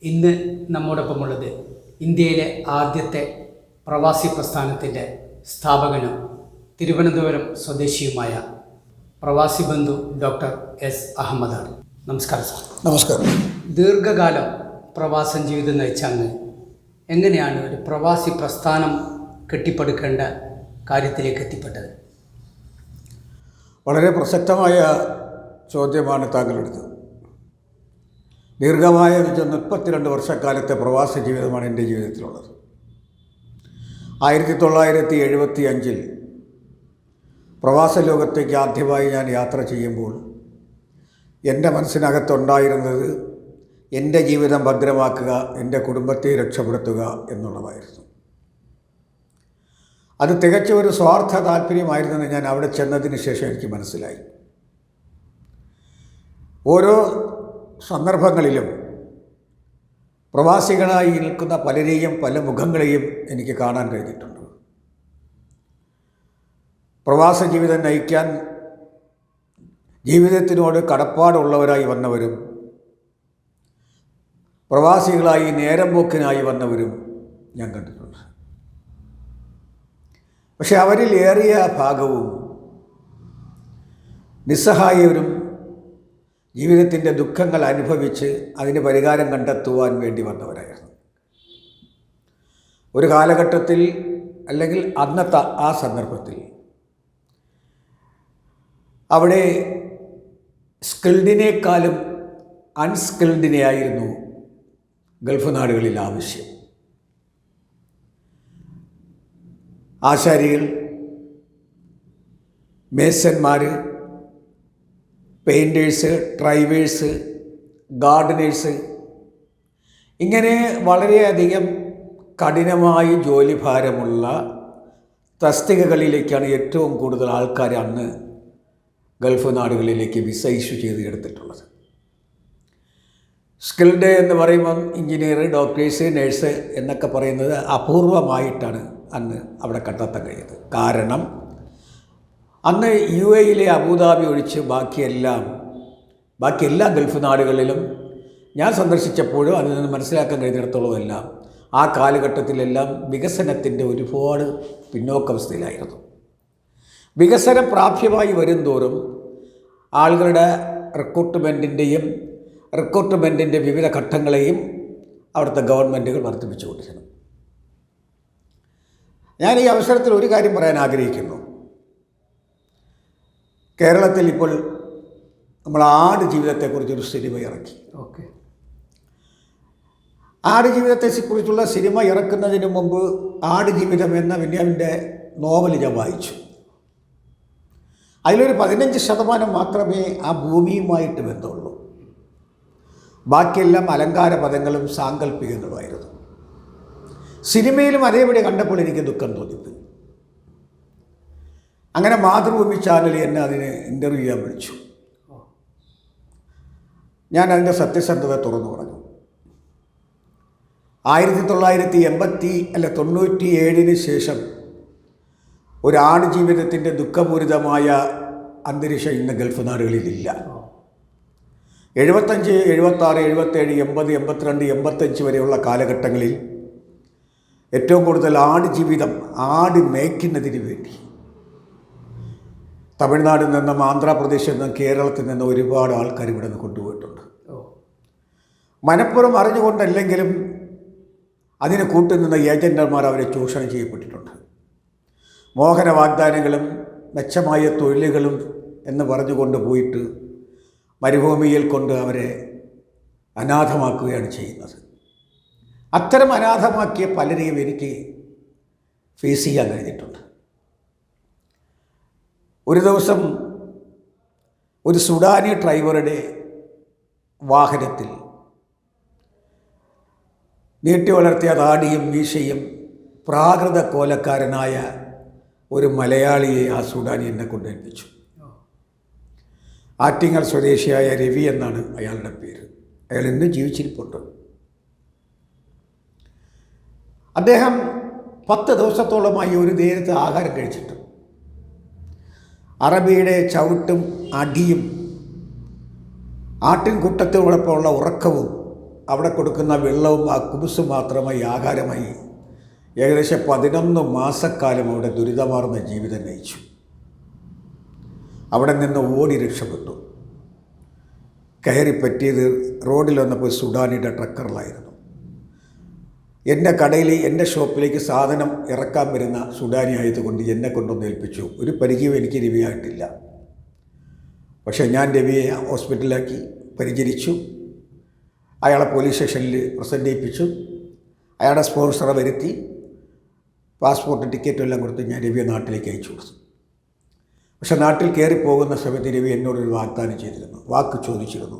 ഇന്ന് നമ്മോടൊപ്പമുള്ളത് ഇന്ത്യയിലെ ആദ്യത്തെ പ്രവാസി പ്രസ്ഥാനത്തിൻ്റെ സ്ഥാപകനും തിരുവനന്തപുരം സ്വദേശിയുമായ പ്രവാസി ബന്ധു ഡോക്ടർ എസ് അഹമ്മദാണ്. നമസ്കാരം സാർ. നമസ്കാരം. ദീർഘകാലം പ്രവാസം ജീവിതം നയിച്ച അങ്ങ് എങ്ങനെയാണ് ഒരു പ്രവാസി പ്രസ്ഥാനം കെട്ടിപ്പടുക്കേണ്ട കാര്യത്തിലേക്ക് എത്തിപ്പെട്ടത്? വളരെ പ്രസക്തമായ ചോദ്യമാണ് താങ്കളെടുത്തത്. ദീർഘമായ 32 വർഷക്കാലത്തെ പ്രവാസ ജീവിതമാണ് എൻ്റെ ജീവിതത്തിലുള്ളത്. 1975 പ്രവാസ ലോകത്തേക്ക് ആദ്യമായി ഞാൻ യാത്ര ചെയ്യുമ്പോൾ എൻ്റെ മനസ്സിനകത്തുണ്ടായിരുന്നത് എൻ്റെ ജീവിതം ഭദ്രമാക്കുക, എൻ്റെ കുടുംബത്തെ രക്ഷപ്പെടുത്തുക എന്നുള്ളതായിരുന്നു. അത് തികച്ച ഒരു സ്വാർത്ഥ താല്പര്യമായിരുന്നെന്ന് ഞാൻ അവിടെ ചെന്നതിന് ശേഷം എനിക്ക് മനസ്സിലായി. ഓരോ സന്ദർഭങ്ങളിലും പ്രവാസികളായി നിൽക്കുന്ന പലരെയും പല മുഖങ്ങളെയും എനിക്ക് കാണാൻ കഴിഞ്ഞിട്ടുണ്ട്. പ്രവാസ ജീവിതം നയിക്കാൻ ജീവിതത്തിനോട് കടപ്പാടുള്ളവരായി വന്നവരും പ്രവാസികളായി നേരം പോക്കിനായി വന്നവരും ഞാൻ കണ്ടിട്ടുണ്ട്. പക്ഷെ അവരിൽ ഏറിയ ഭാഗവും നിസ്സഹായരും ജീവിതത്തിൻ്റെ ദുഃഖങ്ങൾ അനുഭവിച്ച് അതിന് പരിഹാരം കണ്ടെത്തുവാൻ വേണ്ടി വന്നവരായിരുന്നു. ഒരു കാലഘട്ടത്തിൽ അല്ലെങ്കിൽ അന്നത്തെ ആ സന്ദർഭത്തിൽ അവിടെ സ്കിൽഡിനേക്കാളും അൺസ്കിൽഡിനെയായിരുന്നു ഗൾഫ് നാടുകളിൽ ആവശ്യം. ആശാരികൾ, മേസന്മാർ, പെയിൻറ്റേഴ്സ്, ഡ്രൈവേഴ്സ്, ഗാർഡനേഴ്സ്, ഇങ്ങനെ വളരെയധികം കഠിനമായി ജോലിഭാരമുള്ള തസ്തികകളിലേക്കാണ് ഏറ്റവും കൂടുതൽ ആൾക്കാർ അന്ന് ഗൾഫ് നാടുകളിലേക്ക് വിസ ഇഷ്യൂ ചെയ്ത് എടുത്തിട്ടുള്ളത്. സ്കിൽഡ് എന്ന് പറയുമ്പം എഞ്ചിനീയർ, ഡോക്ടേഴ്സ്, നേഴ്സ് എന്നൊക്കെ പറയുന്നത് അപൂർവമായിട്ടാണ് അന്ന് അവിടെ കണ്ടെത്താൻ കഴിയുന്നത്. കാരണം അന്ന് UAE അബുദാബി ഒഴിച്ച് ബാക്കി എല്ലാ ഗൾഫ് നാടുകളിലും ഞാൻ സന്ദർശിച്ചപ്പോഴും അതിൽ നിന്ന് മനസ്സിലാക്കാൻ കഴിഞ്ഞിടത്തോളം എല്ലാം ആ കാലഘട്ടത്തിലെല്ലാം വികസനത്തിൻ്റെ ഒരുപാട് പിന്നോക്കാവസ്ഥയിലായിരുന്നു. വികസനം പ്രാപ്യമായി വരും തോറും ആളുകളുടെ റിക്രൂട്ട്മെൻറ്റിൻ്റെ വിവിധ ഘട്ടങ്ങളെയും അവിടുത്തെ ഗവൺമെൻറ്റുകൾ വർദ്ധിപ്പിച്ചുകൊണ്ടിരിക്കണം. ഞാൻ ഈ അവസരത്തിൽ ഒരു കാര്യം പറയാൻ ആഗ്രഹിക്കുന്നു. കേരളത്തിൽ ഇപ്പോൾ നമ്മൾ ആട് ജീവിതത്തെക്കുറിച്ചൊരു സിനിമ ഇറക്കി. ആട് ജീവിതത്തെക്കുറിച്ചുള്ള സിനിമ ഇറക്കുന്നതിന് മുമ്പ് ആട് ജീവിതം എന്ന ബെന്യാമിൻ്റെ നോവൽ ഞാൻ വായിച്ചു. അതിലൊരു 15% മാത്രമേ ആ ഭൂമിയുമായിട്ട് ബന്ധമുള്ളൂ. ബാക്കിയെല്ലാം അലങ്കാര പദങ്ങളും സാങ്കല്പികങ്ങളുമായിരുന്നു. സിനിമയിലും അതേപടി കണ്ടപ്പോൾ എനിക്ക് ദുഃഖം തോന്നിപ്പോയി. അങ്ങനെ മാതൃഭൂമി ചാനൽ എന്നെ അതിന് ഇൻ്റർവ്യൂ ചെയ്യാൻ വിളിച്ചു. ഞാൻ അതിൻ്റെ സത്യസന്ധത തുറന്നു പറഞ്ഞു. 1997 ശേഷം ഒരു ആട് ജീവിതത്തിൻ്റെ ദുഃഖപൂരിതമായ അന്തരീക്ഷം ഇന്ന് ഗൾഫ് നാടുകളിലില്ല. 75, 76, 77, 80, 82, 85 വരെയുള്ള കാലഘട്ടങ്ങളിൽ ഏറ്റവും കൂടുതൽ ആട് മേയ്ക്കുന്നതിന് വേണ്ടി തമിഴ്നാട്ടിൽ നിന്നും ആന്ധ്രാപ്രദേശിൽ നിന്നും കേരളത്തിൽ നിന്നും ഒരുപാട് ആൾക്കാർ ഇവിടെ നിന്ന് കൊണ്ടുപോയിട്ടുണ്ട്. മനഃപൂർവ്വം അറിഞ്ഞുകൊണ്ടല്ലെങ്കിലും അതിന് കൂട്ടുനിന്ന ഏജന്റുമാർ അവരെ ചൂഷണം ചെയ്യപ്പെട്ടിട്ടുണ്ട്. മോഹന വാഗ്ദാനങ്ങളും മെച്ചമായ തൊഴിലുകളും എന്ന് പറഞ്ഞുകൊണ്ട് പോയിട്ട് മരുഭൂമിയിൽ കൊണ്ട് അവരെ അനാഥമാക്കുകയാണ് ചെയ്യുന്നത്. അത്തരം അനാഥമാക്കിയ പലരെയും എനിക്ക് ഫേസ് ചെയ്യാൻ കഴിഞ്ഞിട്ടുണ്ട്. ഒരു ദിവസം ഒരു സുഡാനി ഡ്രൈവറുടെ വാഹനത്തിൽ നീട്ടി വളർത്തിയ താടിയും മീശയും പ്രാകൃത കോലക്കാരനായ ഒരു മലയാളിയെ ആ സുഡാനി എന്നെ കൊണ്ടേൽപ്പിച്ചു. ആറ്റിങ്ങൽ സ്വദേശിയായ രവി എന്നാണ് അയാളുടെ പേര്. അയാൾ ഇന്ന് ജീവിച്ചിരിപ്പുണ്ട്. അദ്ദേഹം 10 ദിവസത്തോളമായി ഒരു നേരത്തെ ആഹാരം കഴിച്ചിട്ട് അറബിയുടെ ചവിട്ടും അടിയും ആട്ടിൻകൂട്ടത്തോടൊപ്പമുള്ള ഉറക്കവും അവിടെ കൊടുക്കുന്ന വെള്ളവും ആ കുബുസും മാത്രമായി ആഹാരമായി ഏകദേശം 11 മാസക്കാലം അവിടെ ദുരിതമാർന്ന ജീവിതം നയിച്ചു. അവിടെ നിന്ന് ഓടി രക്ഷപ്പെട്ടു. കയറി പറ്റിയത് റോഡിൽ വന്നപ്പോൾ സുഡാനിയുടെ ട്രക്കറിലായിരുന്നു. എൻ്റെ കടയിൽ എൻ്റെ ഷോപ്പിലേക്ക് സാധനം ഇറക്കാൻ വരുന്ന സുഡാനി ആയതുകൊണ്ട് എന്നെ കൊണ്ടൊന്ന് ഏൽപ്പിച്ചു. ഒരു പരിചയവും എനിക്ക് രവിയായിട്ടില്ല. പക്ഷേ ഞാൻ രവിയെ ഹോസ്പിറ്റലിലാക്കി പരിചരിച്ചു. അയാളെ പോലീസ് സ്റ്റേഷനിൽ പ്രസൻറ്റ് ചെയ്യിപ്പിച്ചു. അയാളുടെ സ്പോൺസറെ വരുത്തി പാസ്പോർട്ട് ടിക്കറ്റും എല്ലാം കൊടുത്ത് ഞാൻ രവിയെ നാട്ടിലേക്ക് അയച്ചു കൊടുത്തു. പക്ഷേ നാട്ടിൽ കയറി പോകുന്ന സമയത്ത് രവി എന്നോടൊരു വാഗ്ദാനം ചെയ്തിരുന്നു, വാക്ക് ചോദിച്ചിരുന്നു,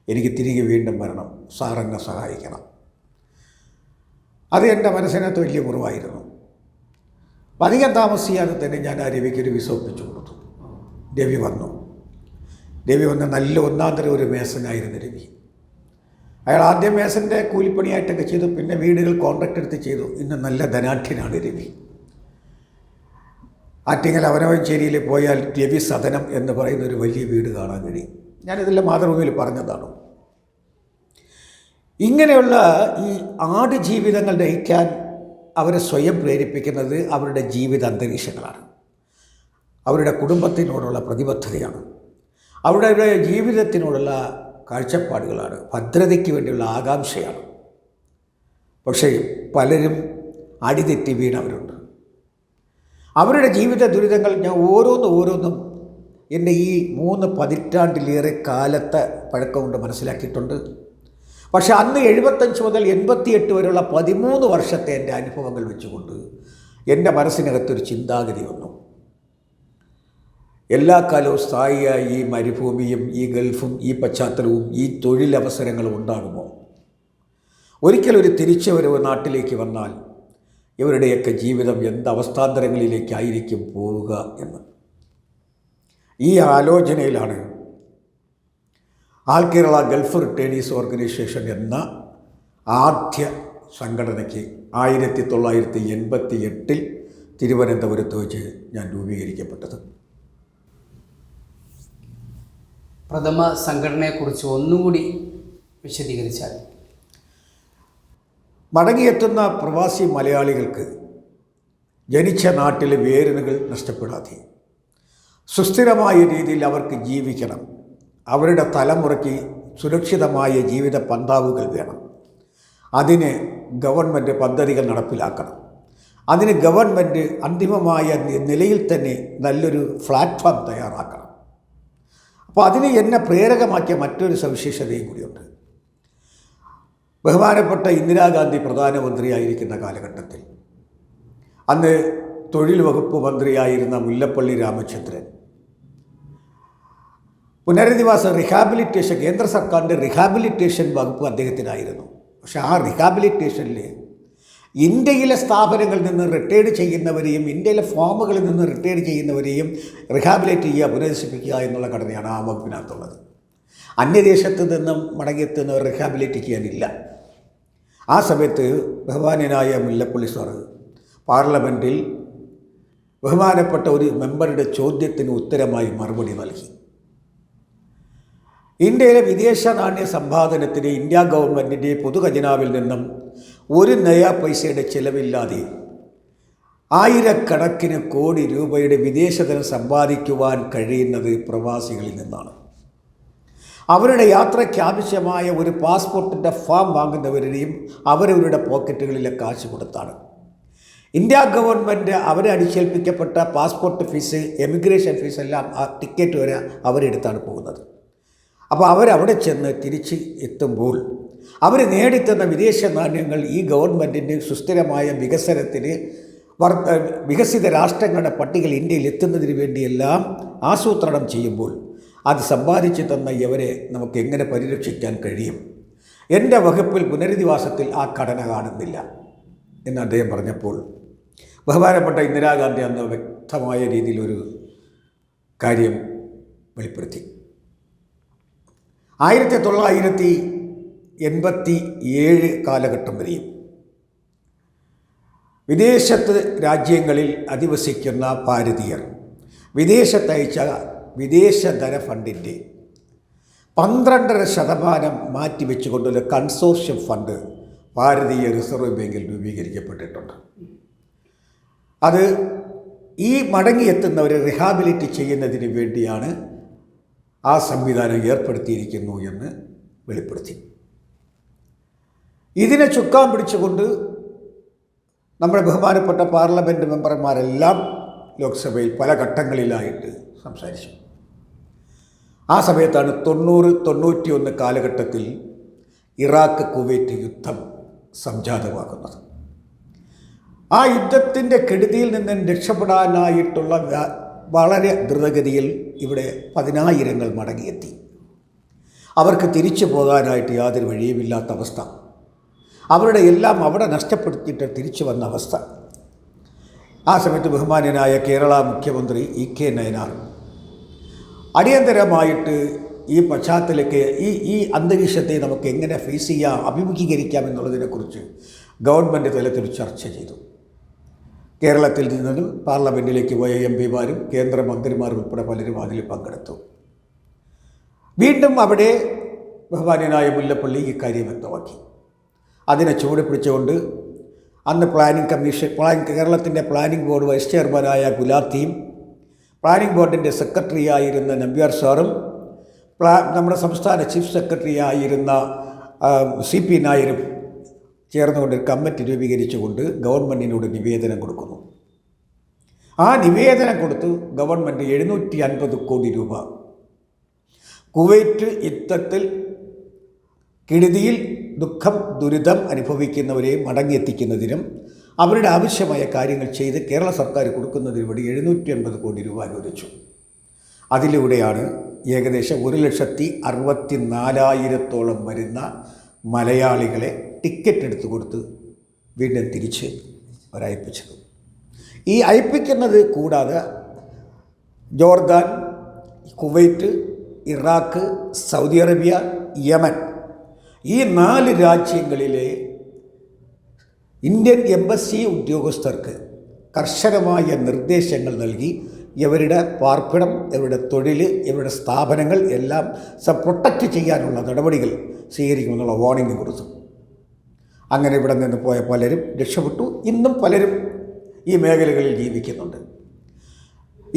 എനിക്ക് തിരികെ വീണ്ടും വരണം, സാർ എന്നെ സഹായിക്കണം. അത് എൻ്റെ മനസ്സിനകത്ത് വലിയ കുറവായിരുന്നു. അധികം താമസിയാതെ തന്നെ ഞാൻ ആ രവിക്കൊരു വിസ ഒപ്പിച്ചു കൊടുത്തു. രവി വന്നു നല്ല ഒന്നാന്തരം ഒരു മേസനായിരുന്നു രവി. അയാൾ ആദ്യം മേസൻ്റെ കൂലിപ്പണിയായിട്ടൊക്കെ ചെയ്തു, പിന്നെ വീടുകൾ കോൺട്രാക്ട് എടുത്ത് ചെയ്തു. ഇന്ന് നല്ല ധനാഢ്യനാണ് രവി. ആറ്റിങ്ങൽ അവനവഞ്ചേരിയിൽ പോയാൽ രവി സദനം എന്ന് പറയുന്ന ഒരു വലിയ വീട് കാണാൻ കഴിയും. ഞാനിതെല്ലാം മാതൃഭൂമിയിൽ പറഞ്ഞതാണ്. ഇങ്ങനെയുള്ള ഈ ആട് ജീവിതങ്ങൾ നയിക്കാൻ അവരെ സ്വയം പ്രേരിപ്പിക്കുന്നത് അവരുടെ ജീവിത അന്തരീക്ഷങ്ങളാണ്, അവരുടെ കുടുംബത്തിനോടുള്ള പ്രതിബദ്ധതയാണ്, അവരുടെ ജീവിതത്തിനോടുള്ള കാഴ്ചപ്പാടുകളാണ്, ഭദ്രതയ്ക്ക് വേണ്ടിയുള്ള ആകാംക്ഷയാണ്. പക്ഷേ പലരും അടിതെറ്റി വീണവരുണ്ട്. അവരുടെ ജീവിത ദുരിതങ്ങൾ ഞാൻ ഓരോന്നും എൻ്റെ ഈ 3 പതിറ്റാണ്ടിലേറെ കാലത്തെ പഴക്കം കൊണ്ട് മനസ്സിലാക്കിയിട്ടുണ്ട്. പക്ഷേ അന്ന് 75 മുതൽ 88 വരെയുള്ള 13 വർഷത്തെ എൻ്റെ അനുഭവങ്ങൾ വെച്ചുകൊണ്ട് എൻ്റെ മനസ്സിനകത്തൊരു ചിന്താഗതി വന്നു. എല്ലാ കാലവും സ്ഥായിയായ ഈ മരുഭൂമിയും ഈ ഗൾഫും ഈ പശ്ചാത്തലവും ഈ തൊഴിലവസരങ്ങളും ഉണ്ടാകുമോ? ഒരിക്കലൊരു തിരിച്ചുവരവ് നാട്ടിലേക്ക് വന്നാൽ ഇവരുടെയൊക്കെ ജീവിതം എന്തവസ്ഥാന്തരങ്ങളിലേക്കായിരിക്കും പോവുക എന്ന് ഈ ആലോചനയിലാണ് ആൾ കേരള ഗൾഫ് റിട്ടേണീസ് ഓർഗനൈസേഷൻ എന്ന ആദ്യ സംഘടനയ്ക്ക് 1988 തിരുവനന്തപുരത്ത് വെച്ച് ഞാൻ രൂപീകരിക്കപ്പെട്ടത്. പ്രഥമ സംഘടനയെക്കുറിച്ച് ഒന്നുകൂടി വിശദീകരിച്ചാൽ. മടങ്ങിയെത്തുന്ന പ്രവാസി മലയാളികൾക്ക് ജനിച്ച നാട്ടിലെ വേരുകൾ നഷ്ടപ്പെടാതെ സുസ്ഥിരമായ രീതിയിൽ അവർക്ക് ജീവിക്കണം. അവരുടെ തലമുറയ്ക്ക് സുരക്ഷിതമായ ജീവിത പന്താവുകൾ വേണം. അതിന് ഗവൺമെൻറ് പദ്ധതികൾ നടപ്പിലാക്കണം. അതിന് ഗവൺമെൻറ് അന്തിമമായ നിലയിൽ തന്നെ നല്ലൊരു പ്ലാറ്റ്ഫോം തയ്യാറാക്കണം. അപ്പോൾ അതിന് എന്നെ പ്രേരകമാക്കിയ മറ്റൊരു സവിശേഷതയും കൂടിയുണ്ട്. ബഹുമാനപ്പെട്ട ഇന്ദിരാഗാന്ധി പ്രധാനമന്ത്രിയായിരിക്കുന്ന കാലഘട്ടത്തിൽ അന്ന് തൊഴിൽ വകുപ്പ് മന്ത്രിയായിരുന്ന മുല്ലപ്പള്ളി രാമചന്ദ്രൻ പുനരധിവാസ റിഹാബിലിറ്റേഷൻ, കേന്ദ്ര സർക്കാരിൻ്റെ റിഹാബിലിറ്റേഷൻ വകുപ്പ് അദ്ദേഹത്തിനായിരുന്നു. പക്ഷേ ആ റിഹാബിലിറ്റേഷനിൽ ഇന്ത്യയിലെ സ്ഥാപനങ്ങളിൽ നിന്ന് റിട്ടയർഡ് ചെയ്യുന്നവരെയും ഇന്ത്യയിലെ ഫാമുകളിൽ നിന്ന് റിട്ടയർഡ് ചെയ്യുന്നവരെയും റിഹാബിലേറ്റ് ചെയ്യുക, പുനരധിവസിപ്പിക്കുക എന്നുള്ള ഘടനയാണ് ആ വകുപ്പിനകത്തുള്ളത്. അന്യദേശത്ത് നിന്നും മടങ്ങിയെത്തുന്നവർ റിഹാബിലേറ്റ് ചെയ്യാനില്ല. ആ സമയത്ത് ബഹുമാന്യനായ മുല്ലപ്പള്ളി സാറ് പാർലമെൻറ്റിൽ ബഹുമാനപ്പെട്ട ഒരു മെമ്പറുടെ ചോദ്യത്തിന് ഉത്തരമായി മറുപടി നൽകി. ഇന്ത്യയിലെ വിദേശ നാണ്യ സമ്പാദനത്തിന് ഇന്ത്യ ഗവൺമെൻറ്റിൻ്റെ പൊതുഖജനാവിൽ നിന്നും 1 നയാ പൈസയുടെ ചിലവില്ലാതെ ആയിരക്കണക്കിന് കോടി രൂപയുടെ വിദേശധനം സമ്പാദിക്കുവാൻ കഴിയുന്നത് പ്രവാസികളിൽ നിന്നാണ്. അവരുടെ യാത്രയ്ക്ക് ആവശ്യമായ ഒരു പാസ്പോർട്ടിൻ്റെ ഫോം വാങ്ങുന്നവരുടെയും അവരവരുടെ പോക്കറ്റുകളിലെ കാശ് കൊടുത്താണ്. ഇന്ത്യ ഗവൺമെൻറ് അവരെ അടിച്ചേൽപ്പിക്കപ്പെട്ട പാസ്പോർട്ട് ഫീസ്, എമിഗ്രേഷൻ ഫീസ് എല്ലാം ആ ടിക്കറ്റ് വരെ അവരെടുത്താണ് പോകുന്നത്. അപ്പോൾ അവരവിടെ ചെന്ന് തിരിച്ച് എത്തുമ്പോൾ അവർ നേടിത്തന്ന വിദേശ നാണ്യങ്ങൾ ഈ ഗവൺമെൻറ്റിൻ്റെ സുസ്ഥിരമായ വികസനത്തിന് വികസിത രാഷ്ട്രങ്ങളുടെ പട്ടികയിൽ ഇന്ത്യയിൽ എത്തുന്നതിന് വേണ്ടിയെല്ലാം ആസൂത്രണം ചെയ്യുമ്പോൾ അത് സമ്പാദിച്ചു തന്ന ഇവരെ നമുക്ക് എങ്ങനെ പരിരക്ഷിക്കാൻ കഴിയും? എൻ്റെ വകുപ്പിൽ പുനരധിവാസത്തിൽ ആ ഘടന കാണുന്നില്ല എന്ന് അദ്ദേഹം പറഞ്ഞപ്പോൾ ബഹുമാനപ്പെട്ട ഇന്ദിരാഗാന്ധി അന്ന് വ്യക്തമായ രീതിയിലൊരു കാര്യം വെളിപ്പെടുത്തി. 1987 കാലഘട്ടം വരെയും വിദേശത്ത് രാജ്യങ്ങളിൽ അധിവസിക്കുന്ന ഭാരതീയർ വിദേശത്തയച്ച വിദേശ ധനഫണ്ടിൻ്റെ 12.5% മാറ്റിവെച്ചുകൊണ്ടൊരു കൺസോർഷ്യം ഫണ്ട് ഭാരതീയ റിസർവ് ബാങ്കിൽ രൂപീകരിക്കപ്പെട്ടിട്ടുണ്ട്. അത് ഈ മടങ്ങിയെത്തുന്നവരെ റിഹാബിലിറ്റ് ചെയ്യുന്നതിന് വേണ്ടിയാണ് ആ സംവിധാനം ഏർപ്പെടുത്തിയിരിക്കുന്നു എന്ന് വെളിപ്പെടുത്തി. ഇതിനെ ചുക്കാൻ പിടിച്ചുകൊണ്ട് നമ്മുടെ ബഹുമാനപ്പെട്ട പാർലമെൻറ്റ് മെമ്പർമാരെല്ലാം ലോക്സഭയിൽ പല ഘട്ടങ്ങളിലായിട്ട് സംസാരിച്ചു. ആ സമയത്താണ് 90-91 കാലഘട്ടത്തിൽ ഇറാഖ് കുവൈറ്റ് യുദ്ധം സംജാതമാകുന്നത്. ആ യുദ്ധത്തിൻ്റെ കെടുതിയിൽ നിന്ന് രക്ഷപ്പെടാനായിട്ടുള്ള വളരെ ദ്രുതഗതിയിൽ ഇവിടെ 10,000 മടങ്ങിയെത്തി. അവർക്ക് തിരിച്ചു പോകാനായിട്ട് യാതൊരു വഴിയുമില്ലാത്ത അവസ്ഥ, അവരുടെ എല്ലാം അവിടെ നഷ്ടപ്പെടുത്തിയിട്ട് തിരിച്ചു വന്ന അവസ്ഥ. ആ സമയത്ത് ബഹുമാന്യനായ കേരള മുഖ്യമന്ത്രി EK നയനാർ അടിയന്തരമായിട്ട് ഈ പശ്ചാത്തലಕ್ಕೆ ഈ അന്തരീക്ഷത്തെ നമുക്ക് എങ്ങനെ ഫേസ് ചെയ്യാം, അഭിമുഖീകരിക്കാം എന്നുള്ളതിനെക്കുറിച്ച് ഗവൺമെൻറ് തലത്തിൽ ചർച്ച ചെയ്തു. കേരളത്തിൽ നിന്നും പാർലമെൻറ്റിലേക്ക് പോയ MP-മാരും കേന്ദ്രമന്ത്രിമാരും ഉൾപ്പെടെ പലരും അതിൽ പങ്കെടുത്തു. വീണ്ടും അവിടെ ബഹുമാന്യനായ മുല്ലപ്പള്ളി ഇക്കാര്യം വ്യക്തമാക്കി. അതിനെ ചുവട് പിടിച്ചുകൊണ്ട് അന്ന് പ്ലാനിംഗ് കമ്മീഷൻ കേരളത്തിൻ്റെ പ്ലാനിംഗ് ബോർഡ് വൈസ് ചെയർമാനായ ഗുലാത്തിയും പ്ലാനിംഗ് ബോർഡിൻ്റെ സെക്രട്ടറി ആയിരുന്ന നമ്പ്യാർ സാറും നമ്മുടെ സംസ്ഥാന ചീഫ് സെക്രട്ടറി ആയിരുന്ന CP നായരും ചേർന്നുകൊണ്ട് ഒരു കമ്മിറ്റി രൂപീകരിച്ചുകൊണ്ട് ഗവൺമെൻറ്റിനോട് നിവേദനം കൊടുക്കുന്നു. ആ നിവേദനം കൊടുത്ത് ഗവൺമെൻറ് 750 കോടി രൂപ കുവൈറ്റ് യുദ്ധത്തിൽ കെടുതിയിൽ ദുഃഖം ദുരിതം അനുഭവിക്കുന്നവരെ മടങ്ങിയെത്തിക്കുന്നതിനും അവരുടെ ആവശ്യമായ കാര്യങ്ങൾ ചെയ്ത് കേരള സർക്കാർ കൊടുക്കുന്നതിന് വേണ്ടി 750 കോടി രൂപ അനുവദിച്ചു. അതിലൂടെയാണ് ഏകദേശം 1,64,000 വരുന്ന മലയാളികളെ ടിക്കറ്റ് എടുത്തു കൊടുത്ത് വീണ്ടും തിരിച്ച് അവരയപ്പിച്ചത്. ഈ അയപ്പിക്കുന്നത് കൂടാതെ Jordan, Kuwait, Iraq, Saudi Arabia, Yemen ഈ 4 രാജ്യങ്ങളിലെ ഇന്ത്യൻ എംബസി ഉദ്യോഗസ്ഥർക്ക് കർശനമായ നിർദ്ദേശങ്ങൾ നൽകി ഇവരുടെ പാർപ്പിടം, ഇവരുടെ തൊഴിൽ, ഇവരുടെ സ്ഥാപനങ്ങൾ എല്ലാം പ്രൊട്ടക്റ്റ് ചെയ്യാനുള്ള നടപടികൾ സ്വീകരിക്കുമെന്നുള്ള വാർണിംഗ് കൊടുത്തു. അങ്ങനെ ഇവിടെ നിന്ന് പോയ പലരും രക്ഷപ്പെട്ടു. ഇന്നും പലരും ഈ മേഖലകളിൽ ജീവിക്കുന്നുണ്ട്.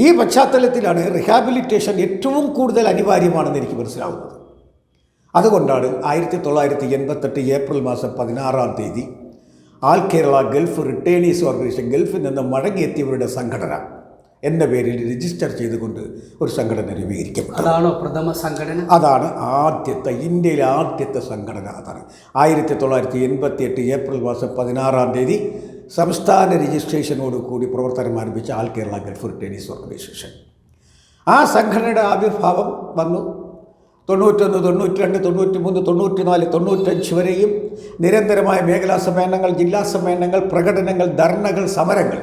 ഈ പശ്ചാത്തലത്തിലാണ് റിഹാബിലിറ്റേഷൻ ഏറ്റവും കൂടുതൽ അനിവാര്യമാണെന്ന് എനിക്ക് മനസ്സിലാവുന്നത്. അതുകൊണ്ടാണ് 1988 ഏപ്രിൽ മാസം 16-ാം തീയതി ആൾ കേരള ഗൾഫ് റിട്ടേണീസ് ഓർഗനൈസേഷൻ, ഗൾഫിൽ നിന്ന് മടങ്ങിയെത്തിയവരുടെ സംഘടന എന്ന പേരിൽ രജിസ്റ്റർ ചെയ്തുകൊണ്ട് ഒരു സംഘടന രൂപീകരിക്കപ്പെട്ടു. അതാണോ പ്രഥമ സംഘടന? അതാണ് ആദ്യത്തെ, ഇന്ത്യയിലെ ആദ്യത്തെ സംഘടന അതാണ്. 1988 ഏപ്രിൽ മാസം 16-ാം തീയതി സംസ്ഥാന രജിസ്ട്രേഷനോട് കൂടി പ്രവർത്തനം ആരംഭിച്ച ആൾ കേരള ഗൾഫ് റിട്ടേണീസ് ഓർഗനൈസേഷൻ. ആ സംഘടനയുടെ ആവിർഭാവം വന്നു 91, 92, 93, 94, 95 വരെയും നിരന്തരമായ മേഖലാ സമ്മേളനങ്ങൾ, ജില്ലാ സമ്മേളനങ്ങൾ, പ്രകടനങ്ങൾ, ധർണകൾ, സമരങ്ങൾ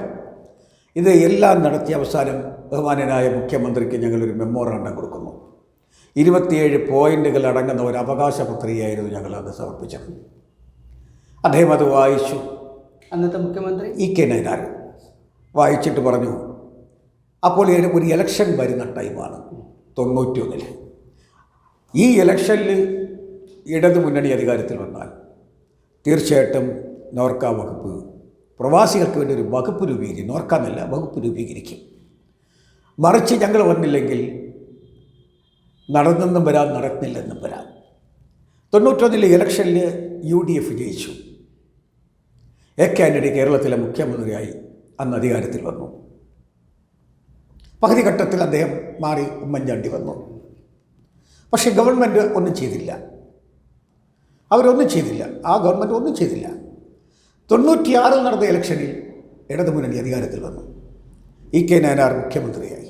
ഇത് എല്ലാം നടത്തിയ അവസാനം ബഹുമാന്യനായ മുഖ്യമന്ത്രിക്ക് ഞങ്ങളൊരു മെമ്മോറാണ്ടം കൊടുക്കുന്നു. 27 പോയിന്റുകൾ അടങ്ങുന്ന ഒരു അവകാശ പത്രികയായിരുന്നു ഞങ്ങൾ അത് സമർപ്പിച്ചത്. അദ്ദേഹം അത് വായിച്ചു. അന്നത്തെ മുഖ്യമന്ത്രി EK നയനാർ വായിച്ചിട്ട് പറഞ്ഞു, അപ്പോൾ ഒരു ഇലക്ഷൻ വരുന്ന ടൈമാണ് 91. ഈ ഇലക്ഷനിൽ ഇടതു മുന്നണി അധികാരത്തിൽ വന്നാൽ തീർച്ചയായിട്ടും നോർക്ക വകുപ്പ്, പ്രവാസികൾക്ക് വേണ്ടി ഒരു വകുപ്പ് രൂപീകരിക്കും. നോർക്ക എന്നല്ല, വകുപ്പ് രൂപീകരിക്കും. മറിച്ച് ഞങ്ങൾ വന്നില്ലെങ്കിൽ നടന്നെന്നും വരാം, നടന്നില്ലെന്നും വരാം. 91 ഇലക്ഷനിൽ UDF ജയിച്ചു. ആന്റണി കേരളത്തിലെ മുഖ്യമന്ത്രിയായി അന്ന് അധികാരത്തിൽ വന്നു. പകുതി ഘട്ടത്തിൽ അദ്ദേഹം മാറി ഉമ്മൻചാണ്ടി വന്നു. പക്ഷേ ഗവൺമെൻറ് ഒന്നും ചെയ്തില്ല, അവരൊന്നും ചെയ്തില്ല, ആ ഗവൺമെൻറ് ഒന്നും ചെയ്തില്ല. 96 നടന്ന ഇലക്ഷനിൽ ഇടതുമുന്നണി അധികാരത്തിൽ വന്നു. EK നയനാർ മുഖ്യമന്ത്രിയായി.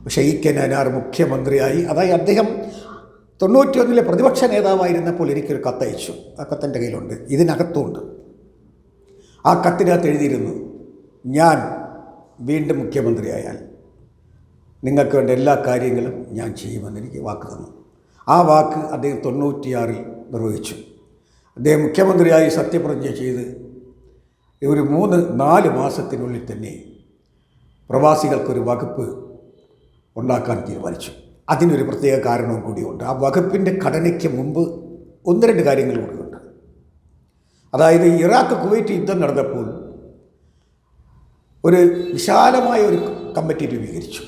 പക്ഷേ EK നയനാർ മുഖ്യമന്ത്രിയായി, അതായത് അദ്ദേഹം 91 പ്രതിപക്ഷ നേതാവായിരുന്നപ്പോൾ എനിക്കൊരു കത്തയച്ചു. ആ കത്തിൻ്റെ കയ്യിലുണ്ട്, ഇതിനകത്തുമുണ്ട്. ആ കത്തിനകത്ത് എഴുതിയിരുന്നു, ഞാൻ വീണ്ടും മുഖ്യമന്ത്രിയായാൽ നിങ്ങൾക്ക് വേണ്ട എല്ലാ കാര്യങ്ങളും ഞാൻ ചെയ്യുമെന്ന് എനിക്ക് വാക്ക് തന്നു. ആ വാക്ക് അദ്ദേഹം 96 നിർവഹിച്ചു. അദ്ദേഹം മുഖ്യമന്ത്രിയായി സത്യപ്രതിജ്ഞ ചെയ്ത് ഒരു 3-4 മാസത്തിനുള്ളിൽ തന്നെ പ്രവാസികൾക്കൊരു വകുപ്പ് ഉണ്ടാക്കാൻ തീരുമാനിച്ചു. അതിനൊരു പ്രത്യേക കാരണവും കൂടിയുണ്ട്. ആ വകുപ്പിൻ്റെ ഘടനയ്ക്ക് മുമ്പ് ഒന്ന് രണ്ട് കാര്യങ്ങൾ കൂടിയുണ്ട്. അതായത് ഇറാഖ് കുവൈറ്റ് യുദ്ധം നടന്നപ്പോൾ ഒരു വിശാലമായ ഒരു കമ്മിറ്റി രൂപീകരിച്ചു.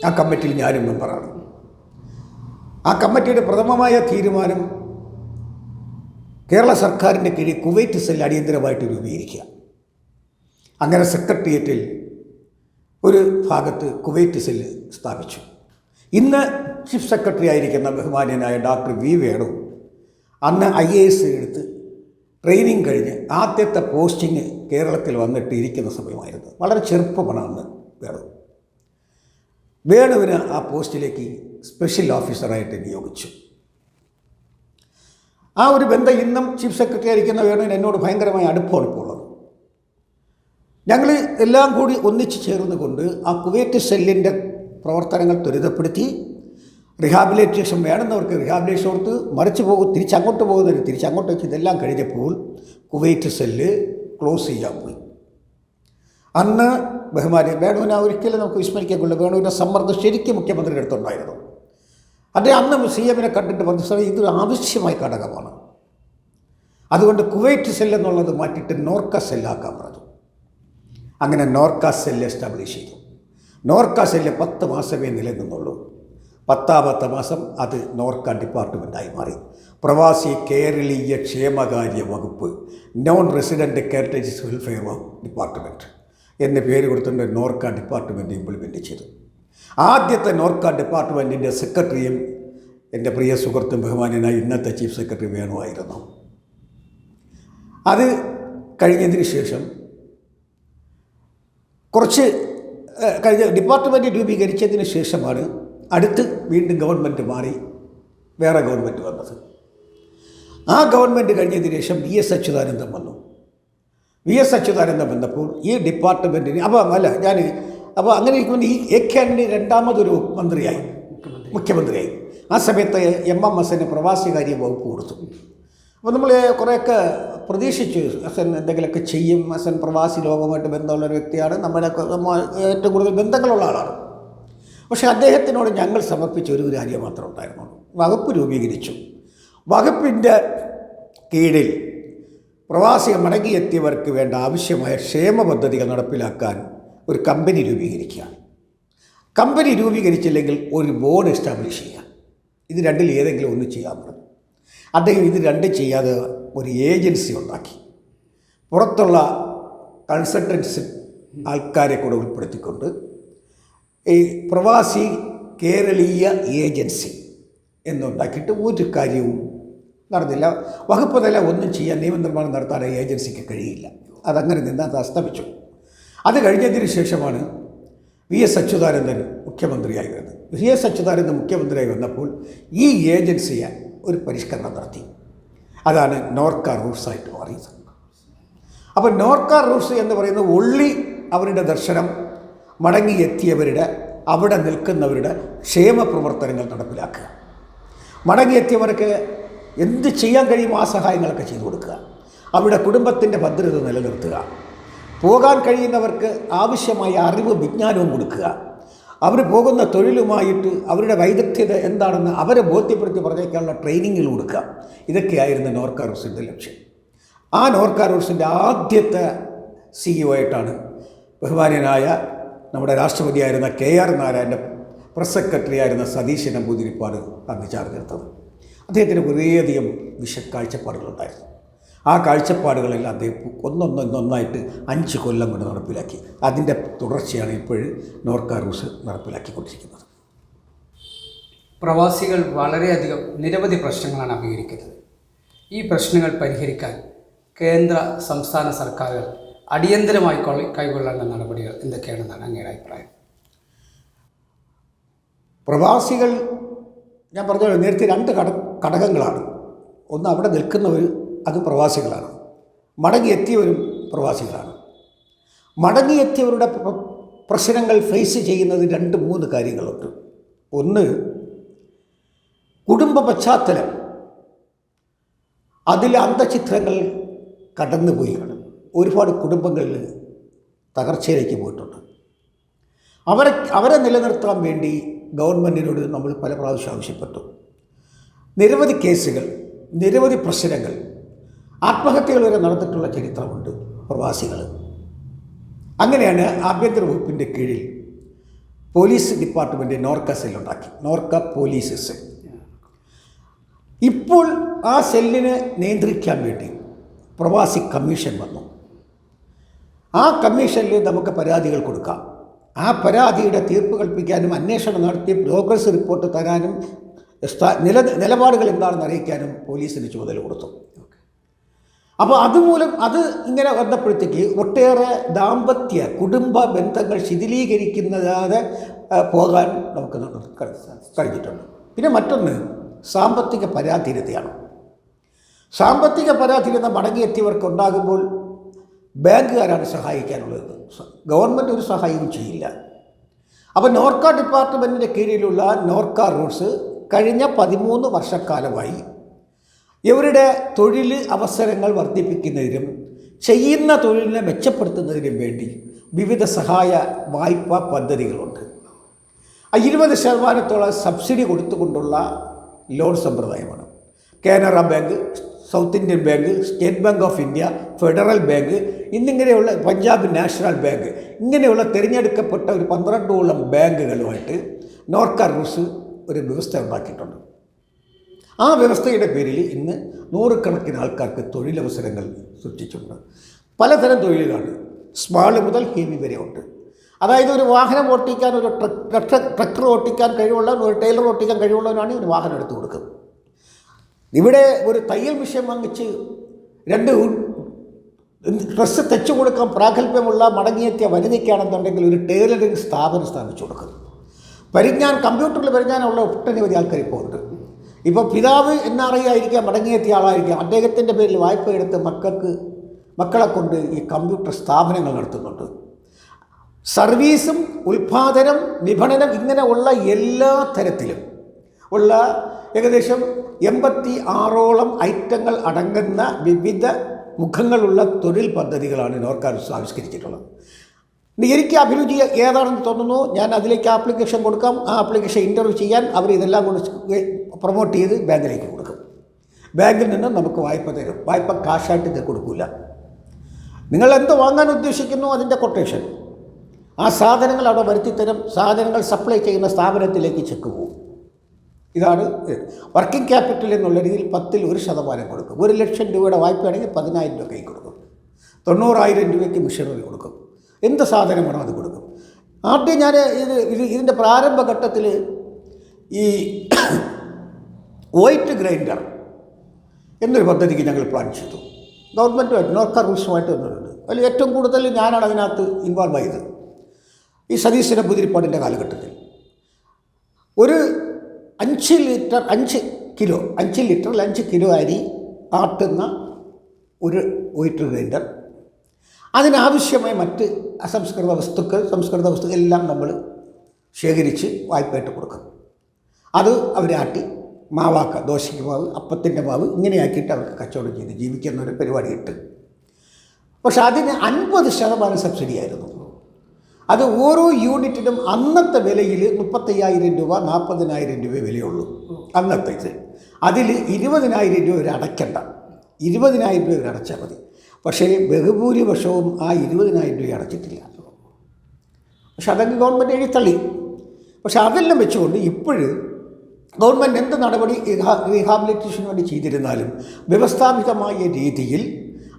ആ കമ്മിറ്റിയിൽ ഞാനും മെമ്പറാണ്. ആ കമ്മിറ്റിയുടെ പ്രഥമമായ തീരുമാനം കേരള സർക്കാരിൻ്റെ കീഴിൽ കുവൈറ്റ് സെൽ അടിയന്തരമായിട്ട് രൂപീകരിക്കുക. അങ്ങനെ സെക്രട്ടേറിയറ്റിൽ ഒരു ഭാഗത്ത് കുവൈറ്റ് സെല്ല് സ്ഥാപിച്ചു. ഇന്ന് ചീഫ് സെക്രട്ടറി ആയിരിക്കുന്ന ബഹുമാന്യനായ ഡോക്ടർ വി വേണു അന്ന് IAS എടുത്ത് ട്രെയിനിങ് കഴിഞ്ഞ് ആദ്യത്തെ പോസ്റ്റിങ് കേരളത്തിൽ വന്നിട്ട് ഇരിക്കുന്ന സമയമായിരുന്നു. വളരെ ചെറുപ്പമാണ് അന്ന് വേണുവിന് ആ പോസ്റ്റിലേക്ക് സ്പെഷ്യൽ ഓഫീസറായിട്ട് നിയോഗിച്ചു. ആ ഒരു ബന്ധം ഇന്നും ചീഫ് സെക്രട്ടറി ആയിരിക്കുന്ന വേണുവിന് എന്നോട് ഭയങ്കരമായ അടുപ്പമാണ് ഇപ്പോൾ ഉള്ളത്. ഞങ്ങൾ എല്ലാം കൂടി ഒന്നിച്ച് ചേർന്നുകൊണ്ട് ആ കുവൈറ്റ് സെല്ലിൻ്റെ പ്രവർത്തനങ്ങൾ ത്വരിതപ്പെടുത്തി റിഹാബിലിറ്റേഷൻ വേണമെന്നവർക്ക് റിഹാബിലിറ്റേഷൻ കൊടുത്ത് മറിച്ച് തിരിച്ചങ്ങോട്ട് പോകുന്നവർ തിരിച്ചങ്ങോട്ട് വെച്ച് ഇതെല്ലാം കഴിഞ്ഞപ്പോൾ കുവൈറ്റ് സെല്ല് ക്ലോസ് ചെയ്യാൻ പോയി. അന്ന് ബഹുമാനി വേണുവിനെ ഒരിക്കലും നമുക്ക് വിസ്മരിക്കാൻ കൊള്ളില്ല. വേണുവിൻ്റെ സമ്മർദ്ദം ശരിക്കും മുഖ്യമന്ത്രിയുടെ അടുത്തുണ്ടായിരുന്നു. അദ്ദേഹം അന്ന് CM കണ്ടിട്ട് പറഞ്ഞ സമയം ഇതൊരു ആവശ്യമായ ഘടകമാണ്, അതുകൊണ്ട് കുവൈറ്റ് സെല്ല് എന്നുള്ളത് മാറ്റിയിട്ട് നോർക്ക സെല്ലാക്കാൻ പറഞ്ഞു. അങ്ങനെ നോർക്ക സെല്ല് എസ്റ്റാബ്ലിഷ് ചെയ്തു. നോർക്ക സെല്ല് 10 മാസമേ നിലനിന്നുള്ളൂ. 10ാമത്തെ മാസം അത് നോർക്ക ഡിപ്പാർട്ട്മെൻറ്റായി മാറി. പ്രവാസി കേരളീയ ക്ഷേമകാര്യ വകുപ്പ്, non resident categories welfare department എന്ന് പേര് കൊടുത്തുകൊണ്ട് നോർക്ക ഡിപ്പാർട്ട്മെൻറ്റ് ഇംപ്ലിമെൻറ്റ് ചെയ്തു. ആദ്യത്തെ നോർക്ക ഡിപ്പാർട്ട്മെൻറ്റിൻ്റെ സെക്രട്ടറിയും എൻ്റെ പ്രിയ സുഹൃത്തും ബഹുമാന്യനായ ഇന്നത്തെ ചീഫ് സെക്രട്ടറി വേണുവായിരുന്നു. അത് കഴിഞ്ഞതിന് ശേഷം കുറച്ച് കഴിഞ്ഞ ഡിപ്പാർട്ട്മെൻറ്റ് രൂപീകരിച്ചതിന് ശേഷമാണ് അടുത്ത് വീണ്ടും ഗവൺമെൻറ് മാറി വേറെ ഗവൺമെൻറ് വന്നത്. ആ ഗവൺമെൻറ് കഴിഞ്ഞതിന് ശേഷം VS അച്യുതാനന്ദൻ വന്നു. VS അച്യുതാനന്ദൻ വന്നപ്പോൾ ഈ ഡിപ്പാർട്ട്മെൻറ്റിന് അപ്പോൾ അങ്ങനെ ഇരിക്കുമ്പോൾ ഈ AK ആൻ്റണി രണ്ടാമതൊരു മുഖ്യമന്ത്രിയായി. ആ സമയത്ത് MMSന് പ്രവാസികാര്യ വകുപ്പ് കൊടുത്തു. അപ്പോൾ നമ്മൾ കുറേയൊക്കെ പ്രതീക്ഷിച്ചു ഹസൻ എന്തെങ്കിലുമൊക്കെ ചെയ്യും. ഹസൻ പ്രവാസി ലോകവുമായിട്ട് ബന്ധമുള്ളൊരു വ്യക്തിയാണ്, നമ്മൾ ഏറ്റവും കൂടുതൽ ബന്ധങ്ങളുള്ള ആളാണ്. പക്ഷേ അദ്ദേഹത്തിനോട് ഞങ്ങൾ സമർപ്പിച്ച ഒരു കാര്യം മാത്രമേ ഉണ്ടായിരുന്നുള്ളൂ. വകുപ്പ് രൂപീകരിച്ചു. വകുപ്പിൻ്റെ കീഴിൽ പ്രവാസികൾ മടങ്ങിയെത്തിയവർക്ക് വേണ്ട ആവശ്യമായ ക്ഷേമ പദ്ധതികൾ നടപ്പിലാക്കാൻ ഒരു കമ്പനി രൂപീകരിക്കുക. കമ്പനി രൂപീകരിച്ചില്ലെങ്കിൽ ഒരു ബോർഡ് എസ്റ്റാബ്ലിഷ് ചെയ്യുക. ഇത് രണ്ടിൽ ഏതെങ്കിലും ഒന്ന് ചെയ്യാൻ പറഞ്ഞു. അദ്ദേഹം ഇത് രണ്ടും ചെയ്യാതെ ഒരു ഏജൻസി ഉണ്ടാക്കി. പുറത്തുള്ള കൺസൾട്ടൻസി ആൾക്കാരെ കൂടെ ഉൾപ്പെടുത്തിക്കൊണ്ട് ഈ പ്രവാസി കേരളീയ ഏജൻസി എന്നുണ്ടാക്കിയിട്ട് ഒരു കാര്യവും നടന്നില്ല. വകുപ്പ് തല ഒന്നും ചെയ്യാൻ, നിയമനിർമ്മാണം നടത്താൻ ഏജൻസിക്ക് കഴിയില്ല. അതങ്ങനെ നിന്ന് അത് അസ്തമിച്ചു. അത് കഴിഞ്ഞതിന് ശേഷമാണ് VS അച്യുതാനന്ദൻ മുഖ്യമന്ത്രിയായി വരുന്നത്. VS അച്യുതാനന്ദൻ മുഖ്യമന്ത്രിയായി വന്നപ്പോൾ ഈ ഏജൻസിയെ ഒരു പരിഷ്കരണം നടത്തി. അതാണ് നോർക്ക റൂട്ട്സായിട്ട് മാറിയത്. അപ്പോൾ നോർക്ക റൂട്ട്സ് എന്ന് പറയുന്നത് ഉള്ളി അവരുടെ ദർശനം മടങ്ങിയെത്തിയവരുടെ അവിടെ നിൽക്കുന്നവരുടെ ക്ഷേമ പ്രവർത്തനങ്ങൾ നടപ്പിലാക്കുക. മടങ്ങിയെത്തിയവർക്ക് എന്ത് ചെയ്യാൻ കഴിയുമോ ആ സഹായങ്ങളൊക്കെ ചെയ്തു കൊടുക്കുക. അവരുടെ കുടുംബത്തിൻ്റെ ഭദ്രത നിലനിർത്തുക. പോകാൻ കഴിയുന്നവർക്ക് ആവശ്യമായ അറിവ് വിജ്ഞാനവും കൊടുക്കുക. അവർ പോകുന്ന തൊഴിലുമായിട്ട് അവരുടെ വൈദഗ്ധ്യത എന്താണെന്ന് അവരെ ബോധ്യപ്പെടുത്തി പറഞ്ഞേക്കാനുള്ള ട്രെയിനിങ്ങിൽ കൊടുക്കുക. ഇതൊക്കെയായിരുന്നു നോർക്ക റൂട്ട്സിൻ്റെ ലക്ഷ്യം. ആ നോർക്ക റൂട്ട്സിൻ്റെ ആദ്യത്തെ CEO ആയിട്ടാണ് ബഹുമാന്യനായ നമ്മുടെ രാഷ്ട്രപതിയായിരുന്ന KR നാരായണൻ്റെ പ്രസ് സെക്രട്ടറി ആയിരുന്ന സതീശൻ നമ്പൂതിരിപ്പാട് അന്ന് ചാർജ് എടുത്തത്. അദ്ദേഹത്തിന് കുറേയധികം കാഴ്ചപ്പാടുകളുണ്ടായിരുന്നു. ആ കാഴ്ചപ്പാടുകളെല്ലാം അദ്ദേഹം ഒന്നൊന്നായിട്ട് 5 കൊല്ലം കൊണ്ട് നടപ്പിലാക്കി. അതിൻ്റെ തുടർച്ചയാണ് ഇപ്പോഴും നോർക്ക റൂട്ട്സ് നടപ്പിലാക്കിക്കൊണ്ടിരിക്കുന്നത്. പ്രവാസികൾ വളരെയധികം നിരവധി പ്രശ്നങ്ങളാണ് അഭിമുഖീകരിക്കുന്നത്. ഈ പ്രശ്നങ്ങൾ പരിഹരിക്കാൻ കേന്ദ്ര സംസ്ഥാന സർക്കാരുകൾ അടിയന്തരമായി കൈക്കൊള്ളേണ്ട നടപടികൾ എന്തൊക്കെയാണെന്നാണ് അങ്ങയുടെ അഭിപ്രായം? പ്രവാസികൾ ഞാൻ പറഞ്ഞ നേരത്തെ 2 ഘടകങ്ങളാണ്. ഒന്ന് അവിടെ നിൽക്കുന്നവർ, അത് പ്രവാസികളാണ്. മടങ്ങിയെത്തിയവരും പ്രവാസികളാണ്. മടങ്ങിയെത്തിയവരുടെ പ്രശ്നങ്ങൾ ഫേസ് ചെയ്യുന്നത് 2-3 കാര്യങ്ങളുണ്ട്. ഒന്ന്, കുടുംബ പശ്ചാത്തലം. അതിൽ അന്തഃഛിദ്രങ്ങൾ കടന്നുപോയാണ്. ഒരുപാട് കുടുംബങ്ങളിൽ തകർച്ചയിലേക്ക് പോയിട്ടുണ്ട്. അവരെ നിലനിർത്താൻ വേണ്ടി ഗവൺമെൻറ്റിനോട് നമ്മൾ പല പ്രാവശ്യം ആവശ്യപ്പെട്ടു. നിരവധി കേസുകൾ, നിരവധി പ്രശ്നങ്ങൾ, ആത്മഹത്യകൾ വരെ നടന്നിട്ടുള്ള ചരിത്രമുണ്ട് പ്രവാസികൾ. അങ്ങനെയാണ് ആഭ്യന്തര വകുപ്പിൻ്റെ കീഴിൽ പോലീസ് ഡിപ്പാർട്ട്മെൻറ്റ് നോർക്ക സെല്ലുണ്ടാക്കി, നോർക്ക പോലീസ് സെൽ. ഇപ്പോൾ ആ സെല്ലിനെ നിയന്ത്രിക്കാൻ വേണ്ടി പ്രവാസി കമ്മീഷൻ വന്നു. ആ കമ്മീഷനിൽ നമുക്ക് പരാതികൾ കൊടുക്കാം. ആ പരാതിയുടെ തീർപ്പ് കൽപ്പിക്കാനും അന്വേഷണം നടത്തി പ്രോഗ്രസ് റിപ്പോർട്ട് തരാനും നിലപാടുകൾ എന്താണെന്ന് അറിയിക്കാനും പോലീസിന് ചുമതല കൊടുത്തു. അപ്പോൾ അതുമൂലം അത് ഇങ്ങനെ വന്നപ്പോഴത്തേക്ക് ഒട്ടേറെ ദാമ്പത്യ കുടുംബ ബന്ധങ്ങൾ ശിഥിലീകരിക്കുന്നതാതെ പോകാൻ നമുക്ക് കഴിഞ്ഞിട്ടുണ്ട്. പിന്നെ മറ്റൊന്ന് സാമ്പത്തിക പരാധീനതയാണ്. സാമ്പത്തിക പരാധീനത മടങ്ങിയെത്തിയവർക്ക് ഉണ്ടാകുമ്പോൾ ബാങ്കുകാരാണ് സഹായിക്കാനുള്ളത്. ഗവൺമെൻറ് ഒരു സഹായവും ചെയ്യില്ല. അപ്പോൾ നോർക്ക ഡിപ്പാർട്ട്മെൻറ്റിൻ്റെ കീഴിലുള്ള നോർക്ക റൂട്ട്സ് കഴിഞ്ഞ 13 വർഷക്കാലമായി ഇവരുടെ തൊഴിൽ അവസരങ്ങൾ വർദ്ധിപ്പിക്കുന്നതിനും ചെയ്യുന്ന തൊഴിലിനെ മെച്ചപ്പെടുത്തുന്നതിനും വേണ്ടി വിവിധ സഹായ വായ്പാ പദ്ധതികളുണ്ട്. 20% സബ്സിഡി കൊടുത്തുകൊണ്ടുള്ള ലോൺ സമ്പ്രദായമാണ്. Canara bank, south Indian bank, state bank of India, federal bank എന്നിങ്ങനെയുള്ള പഞ്ചാബ് നാഷണൽ ബാങ്ക് ഇങ്ങനെയുള്ള തിരഞ്ഞെടുക്കപ്പെട്ട ഒരു 12ഓളം ബാങ്കുകളുമായിട്ട് നോർക്ക റൂട്ട്സ് ഒരു വ്യവസ്ഥ ഉണ്ടാക്കിയിട്ടുണ്ട്. ആ വ്യവസ്ഥയുടെ പേരിൽ ഇന്ന് നൂറുകണക്കിന് ആൾക്കാർക്ക് തൊഴിലവസരങ്ങൾ സൃഷ്ടിച്ചിട്ടുണ്ട്. പലതരം തൊഴിലുകളാണ്, സ്മാൾ മുതൽ ഹെവി വരെ ഉണ്ട്. അതായത് ഒരു വാഹനം ഓട്ടിക്കാൻ, ഒരു ട്രക്ടർ ഓട്ടിക്കാൻ കഴിവുള്ളവൻ, ഒരു ടൈലർ ഓട്ടിക്കാൻ കഴിവുള്ളവനാണ് ഒരു വാഹനം എടുത്തു കൊടുക്കുന്നത്. ഇവിടെ ഒരു തയ്യൽ മെഷീൻ വാങ്ങിച്ച് 2 ഡ്രസ്സ് തെച്ചു കൊടുക്കാൻ പ്രാഗൽഭ്യമുള്ള മടങ്ങിയെത്തിയ വനിതയ്ക്കാണെന്നുണ്ടെങ്കിൽ ഒരു ടൈലറിംഗ് സ്ഥാപനം സ്ഥാപിച്ചു കൊടുക്കുന്നു. കമ്പ്യൂട്ടറിൽ പരിജ്ഞാനമുള്ള ഒട്ടനവധി ആൾക്കാർ ഇപ്പോൾ ഉണ്ട്. ഇപ്പോൾ പിതാവ് NRI ആയിരിക്കാം, മടങ്ങിയെത്തിയ ആളായിരിക്കാം, അദ്ദേഹത്തിൻ്റെ പേരിൽ വായ്പ എടുത്ത് മക്കളെ കൊണ്ട് ഈ കമ്പ്യൂട്ടർ സ്ഥാപനങ്ങൾ നടത്തുന്നുണ്ട്. സർവീസും ഉൽപ്പാദനം, വിപണനം ഇങ്ങനെയുള്ള എല്ലാ തരത്തിലും ഉള്ള ഏകദേശം 86ഓളം ഐറ്റങ്ങൾ അടങ്ങുന്ന വിവിധ മുഖങ്ങളുള്ള തൊഴിൽ പദ്ധതികളാണ് നോർക്ക ആവിഷ്കരിച്ചിട്ടുള്ളത്. എനിക്ക് അഭിരുചി ഏതാണെന്ന് തോന്നുന്നു, ഞാൻ അതിലേക്ക് ആപ്ലിക്കേഷൻ കൊടുക്കാം. ആ ആപ്ലിക്കേഷൻ ഇൻ്റർവ്യൂ ചെയ്യാൻ അവർ ഇതെല്ലാം കൊണ്ട് പ്രൊമോട്ട് ചെയ്ത് ബാങ്കിലേക്ക് കൊടുക്കും. ബാങ്കിൽ നിന്ന് നമുക്ക് വായ്പ തരും. വായ്പ കാശായിട്ട് ഇത് കൊടുക്കില്ല. നിങ്ങൾ എന്ത് വാങ്ങാൻ ഉദ്ദേശിക്കുന്നു അതിൻ്റെ കൊട്ടേഷൻ, ആ സാധനങ്ങൾ അവിടെ വരുത്തിത്തരും. സാധനങ്ങൾ സപ്ലൈ ചെയ്യുന്ന സ്ഥാപനത്തിലേക്ക് ചെക്ക് പോകും. ഇതാണ് വർക്കിംഗ് ക്യാപിറ്റൽ എന്നുള്ള രീതിയിൽ 10ൽ 1% കൊടുക്കും. 1 ലക്ഷം രൂപയുടെ വായ്പയാണെങ്കിൽ 10,000 രൂപ കൈ കൊടുക്കും. 90,000 രൂപയ്ക്ക് മിഷനറി കൊടുക്കും. എന്ത് സാധനമാണോ അത് കൊടുക്കും. ആദ്യം ഞാൻ ഇതിൻ്റെ പ്രാരംഭഘട്ടത്തിൽ ഈ വൈറ്റ് ഗ്രൈൻഡർ എന്നൊരു പദ്ധതിക്ക് ഞങ്ങൾ പ്ലാൻ ചെയ്തു. ഗവൺമെൻറ്റുമായിട്ട് നോർക്ക റൂട്ട്സുമായിട്ട് വന്നിട്ടുണ്ട്. അതിൽ ഏറ്റവും കൂടുതൽ ഞാനാണ് അതിനകത്ത് ഇൻവോൾവ് ആയത്. ഈ സതീശ് നമ്പൂതിരിപ്പാടിൻ്റെ കാലഘട്ടത്തിൽ ഒരു 5 ലിറ്ററിൽ 5 കിലോ അരി ആട്ടുന്ന ഒരു വൈറ്റ് ഗ്രൈൻഡർ, അതിനാവശ്യമായ മറ്റ് സംസ്കൃത വസ്തുക്കൾ എല്ലാം നമ്മൾ ശേഖരിച്ച് വായ്പയായിട്ട് കൊടുക്കും. അത് അവരാട്ടി മാവാക്കുക, ദോശയ്ക്ക് മാവ്, അപ്പത്തിൻ്റെ മാവ് ഇങ്ങനെയാക്കിയിട്ട് അവർക്ക് കച്ചവടം ചെയ്ത് ജീവിക്കുന്ന ഒരു പരിപാടി ഇട്ട്. പക്ഷെ അതിന് 50% സബ്സിഡി ആയിരുന്നു. അത് ഓരോ യൂണിറ്റിനും അന്നത്തെ വിലയിൽ 35,000 രൂപ 40,000 രൂപ വിലയുള്ളൂ അന്നത്തെ ഇത്. അതിൽ 20,000 രൂപ ഒരു അടയ്ക്കണ്ട, 20,000 രൂപ ഒരു അടച്ചാൽ മതി. പക്ഷേ ബഹുഭൂരിപക്ഷവും ആ 20,000 രൂപ അടച്ചിട്ടില്ല. പക്ഷെ അതൊക്കെ ഗവൺമെൻറ് എഴുത്തള്ളി. പക്ഷെ അതെല്ലാം വെച്ചുകൊണ്ട് ഇപ്പോഴും ഗവൺമെൻറ് എന്ത് നടപടി റീഹാബിലിറ്റേഷന് വേണ്ടി ചെയ്തിരുന്നാലും വ്യവസ്ഥാപിതമായ രീതിയിൽ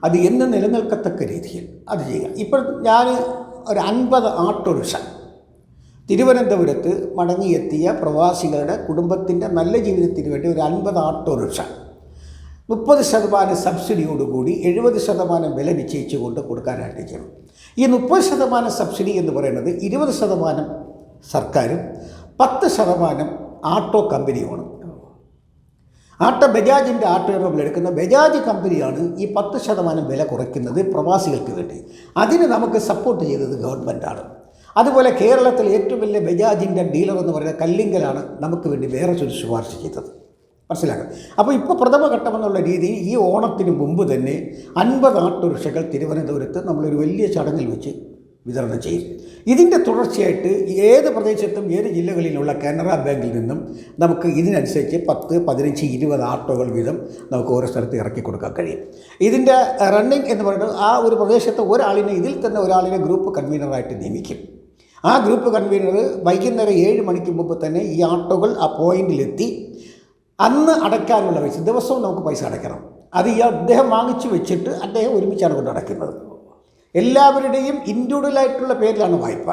അത് എന്ന് നിലനിൽക്കത്തക്ക രീതിയിൽ അത് ചെയ്യുക. ഇപ്പോൾ ഞാൻ ഒരു 50 ഓട്ടോറിക്ഷ തിരുവനന്തപുരത്ത് മടങ്ങിയെത്തിയ പ്രവാസികളുടെ കുടുംബത്തിൻ്റെ നല്ല ജീവിതത്തിന് വേണ്ടി ഒരു 50 ഓട്ടോറിക്ഷ 30% സബ്സിഡിയോടുകൂടി 70% വില നിശ്ചയിച്ചുകൊണ്ട് കൊടുക്കാനായിട്ട് ചെയ്യണം. ഈ 30% സബ്സിഡി എന്ന് പറയുന്നത് 20% സർക്കാരും 10% ആട്ടോ കമ്പനിയുമാണ്. ബജാജിൻ്റെ ആട്ടോമൊബൈൽ എടുക്കുന്ന ബജാജ് കമ്പനിയാണ് ഈ 10% വില കുറയ്ക്കുന്നത് പ്രവാസികൾക്ക് വേണ്ടി. അതിന് നമുക്ക് സപ്പോർട്ട് ചെയ്തത് ഗവൺമെൻറ്റാണ്. അതുപോലെ കേരളത്തിൽ ഏറ്റവും വലിയ ബജാജിൻ്റെ ഡീലർ എന്ന് പറയുന്നത് കല്ലിങ്കലാണ് നമുക്ക് വേണ്ടി വേറെ ഒരു ശുപാർശ ചെയ്തത്. മനസ്സിലാക്കാം. അപ്പോൾ ഇപ്പോൾ പ്രഥമഘട്ടമെന്നുള്ള രീതിയിൽ ഈ ഓണത്തിന് മുമ്പ് തന്നെ 50 ഓട്ടോറിക്ഷകൾ തിരുവനന്തപുരത്ത് നമ്മളൊരു വലിയ ചടങ്ങിൽ വെച്ച് വിതരണം ചെയ്യും. ഇതിൻ്റെ തുടർച്ചയായിട്ട് ഏത് പ്രദേശത്തും ഏത് ജില്ലകളിലുള്ള കാനറ ബാങ്കിൽ നിന്നും നമുക്ക് ഇതിനനുസരിച്ച് 10, 15, 20 ആട്ടോകൾ വീതം നമുക്ക് ഓരോ സ്ഥലത്ത് ഇറക്കി കൊടുക്കാൻ കഴിയും. ഇതിൻ്റെ റണ്ണിങ് എന്ന് പറയുന്നത് ആ ഒരു പ്രദേശത്ത് ഇതിൽ തന്നെ ഒരാളിനെ ഗ്രൂപ്പ് കൺവീനറായിട്ട് നിയമിക്കും. ആ ഗ്രൂപ്പ് കൺവീനർ വൈകുന്നേരം 7 മണിക്ക് മുമ്പ് തന്നെ ഈ ആട്ടോകൾ ആ പോയിന്റിലെത്തി അന്ന് അടയ്ക്കാനുള്ള പൈസ, ദിവസവും നമുക്ക് പൈസ അടയ്ക്കണം. അത് അദ്ദേഹം വാങ്ങിച്ചു വെച്ചിട്ട് അദ്ദേഹം ഒരുമിച്ചാണ് കൊണ്ട് അടയ്ക്കുന്നത്. എല്ലാവരുടെയും ഇൻഡിവിജ്വലായിട്ടുള്ള പേരിലാണ് വായ്പ.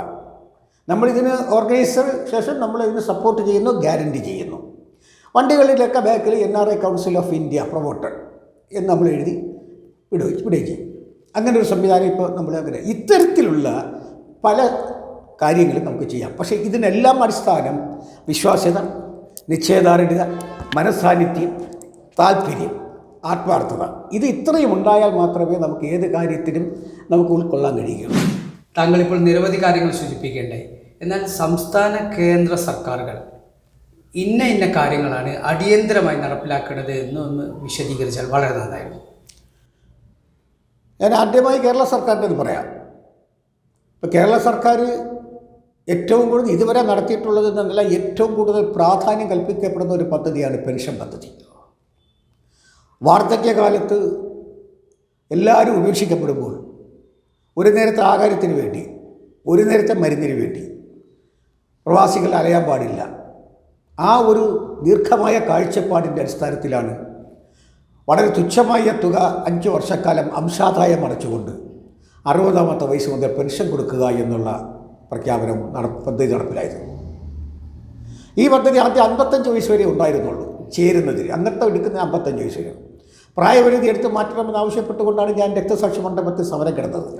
നമ്മളിതിന് ഓർഗനൈസേഷൻ നമ്മളിതിന് സപ്പോർട്ട് ചെയ്യുന്നു, ഗ്യാരണ്ടി ചെയ്യുന്നു. വണ്ടികളിലൊക്കെ ബാക്കിൽ NRA council of India promoted എന്ന് നമ്മൾ എഴുതി വിടുകയും ചെയ്യും. അങ്ങനെ ഒരു സംവിധാനം ഇപ്പോൾ നമ്മൾ അങ്ങനെ ഇത്തരത്തിലുള്ള പല കാര്യങ്ങളും നമുക്ക് ചെയ്യാം. പക്ഷേ ഇതിനെല്ലാം അടിസ്ഥാനം വിശ്വാസ്യത, നിശ്ചയദാർഢ്യത, മനസ്സാന്നിധ്യം, താല്പര്യം, ആത്മാർത്ഥത, ഇത് ഇത്രയും ഉണ്ടായാൽ മാത്രമേ നമുക്ക് ഏത് കാര്യത്തിനും നമുക്ക് ഉൾക്കൊള്ളാൻ കഴിയുകയുള്ളൂ. താങ്കളിപ്പോൾ നിരവധി കാര്യങ്ങൾ സൂചിപ്പിക്കേണ്ടായി. എന്നാൽ സംസ്ഥാന കേന്ദ്ര സർക്കാരുകൾ ഇന്ന കാര്യങ്ങളാണ് അടിയന്തരമായി നടപ്പിലാക്കേണ്ടത് എന്നൊന്ന് വിശദീകരിച്ചാൽ വളരെ നന്നായിരുന്നു. ഞാൻ ആദ്യമായി കേരള സർക്കാരിൻ്റെ പറയാം. ഇപ്പോൾ കേരള സർക്കാർ ഏറ്റവും കൂടുതൽ ഇതുവരെ നടത്തിയിട്ടുള്ളത് എന്നല്ല, ഏറ്റവും കൂടുതൽ പ്രാധാന്യം കൽപ്പിക്കപ്പെടുന്ന ഒരു പദ്ധതിയാണ് പെൻഷൻ പദ്ധതി. വാർദ്ധക്യകാലത്ത് എല്ലാവരും ഉപേക്ഷിക്കപ്പെടുമ്പോൾ ഒരു നേരത്തെ ആഹാരത്തിന് വേണ്ടി, ഒരു നേരത്തെ മരുന്നിന് വേണ്ടി പ്രവാസികൾ അലയാൻ പാടില്ല. ആ ഒരു ദീർഘമായ കാഴ്ചപ്പാടിൻ്റെ അടിസ്ഥാനത്തിലാണ് വളരെ തുച്ഛമായ തുക 5 വർഷക്കാലം അംശാദായം അടച്ചുകൊണ്ട് 60ാമത്തെ വയസ്സ് മുതൽ പെൻഷൻ കൊടുക്കുക എന്നുള്ള പ്രഖ്യാപനം പദ്ധതി നടപ്പിലായത്. ഈ പദ്ധതി ആദ്യം 55 വയസ്സ് വരെ ഉണ്ടായിരുന്നുള്ളൂ ചേരുന്നതിന്. അന്നത്തെ എടുക്കുന്ന 55 വയസ്സ് വരെ. പ്രായപരിധി എടുത്ത് മാറ്റണമെന്ന് ആവശ്യപ്പെട്ടുകൊണ്ടാണ് ഞാൻ രക്തസാക്ഷി മണ്ഡപത്തിൽ സമരം കിടന്നത്.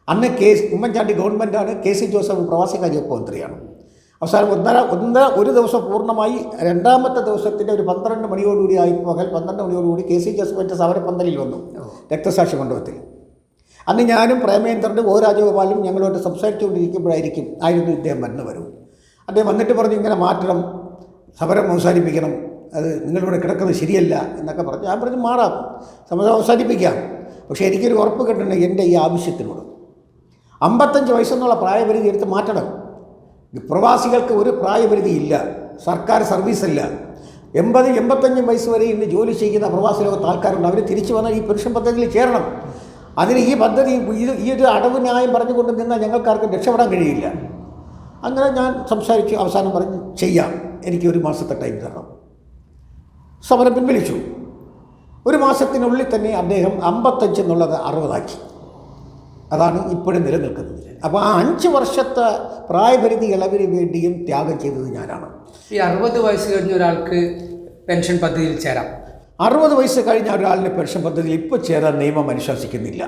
അന്ന് ഉമ്മൻചാണ്ടി ഗവൺമെൻറ്റാണ്, KC ജോസഫ് പ്രവാസികാര്യ വകുപ്പ് മന്ത്രിയാണ്. അവസാനം ഒരു ദിവസം പൂർണ്ണമായി, രണ്ടാമത്തെ ദിവസത്തിൻ്റെ ഒരു 12 മണിയോടുകൂടി പകൽ 12 മണിയോടുകൂടി KC ജോസഫിൻ്റെ സമരപ്പന്തലിൽ വന്നു രക്തസാക്ഷി മണ്ഡപത്തിൽ. അന്ന് ഞാനും പ്രേമേന്ദ്രനും രാജഗോപാലും ഞങ്ങളോട്ട് സംസാരിച്ചുകൊണ്ടിരിക്കുമ്പോഴായിരുന്നു ഇദ്ദേഹം വരും. അദ്ദേഹം വന്നിട്ട് പറഞ്ഞു, ഇങ്ങനെ മാറ്റണം, സമരം അവസാനിപ്പിക്കണം, അത് നിങ്ങളിവിടെ കിടക്കുന്നത് ശരിയല്ല എന്നൊക്കെ പറഞ്ഞു. ഞാൻ പറഞ്ഞു മാറാം, സമരം അവസാനിപ്പിക്കാം, പക്ഷേ എനിക്കൊരു ഉറപ്പ് കിട്ടണം എൻ്റെ ഈ ആവശ്യത്തിനോട്. 55 വയസ്സെന്നുള്ള പ്രായപരിധി എടുത്ത് മാറ്റണം. പ്രവാസികൾക്ക് ഒരു പ്രായപരിധി ഇല്ല, സർക്കാർ സർവീസല്ല. 80-85 വയസ്സ് വരെ ഇന്ന് ജോലി ചെയ്യുന്ന പ്രവാസി ലോകത്ത് ആൾക്കാരുണ്ട്. അവർ തിരിച്ചു വന്നാൽ ഈ പെൻഷൻ പദ്ധതിയിൽ ചേരണം. അതിന് ഈ പദ്ധതി ഈ ഒരു അടവ് ന്യായം പറഞ്ഞുകൊണ്ട് നിന്നാൽ ഞങ്ങൾക്കാർക്കും രക്ഷപ്പെടാൻ കഴിയില്ല. അങ്ങനെ ഞാൻ സംസാരിച്ചു. അവസാനം പറഞ്ഞു ചെയ്യാം, എനിക്ക് 1 മാസത്തെ ടൈം തരണം. സമരം പിൻവലിച്ചു. 1 മാസത്തിനുള്ളിൽ തന്നെ അദ്ദേഹം 55 എന്നുള്ളത് 60 ആക്കി. അതാണ് ഇപ്പോഴും നിലനിൽക്കുന്നത്. അപ്പോൾ ആ 5 വർഷത്തെ പ്രായപരിധി ഇളവിന് വേണ്ടിയും ത്യാഗം ചെയ്തത് ഞാനാണ്. ഈ 60 വയസ്സ് കഴിഞ്ഞ ഒരാൾക്ക് പെൻഷൻ പദ്ധതിയിൽ ചേരാം. 60 വയസ്സ് കഴിഞ്ഞ ഒരാളിൻ്റെ പെൻഷൻ പദ്ധതിയിൽ ഇപ്പോൾ ചേരാൻ നിയമം അനുശാസിക്കുന്നില്ല.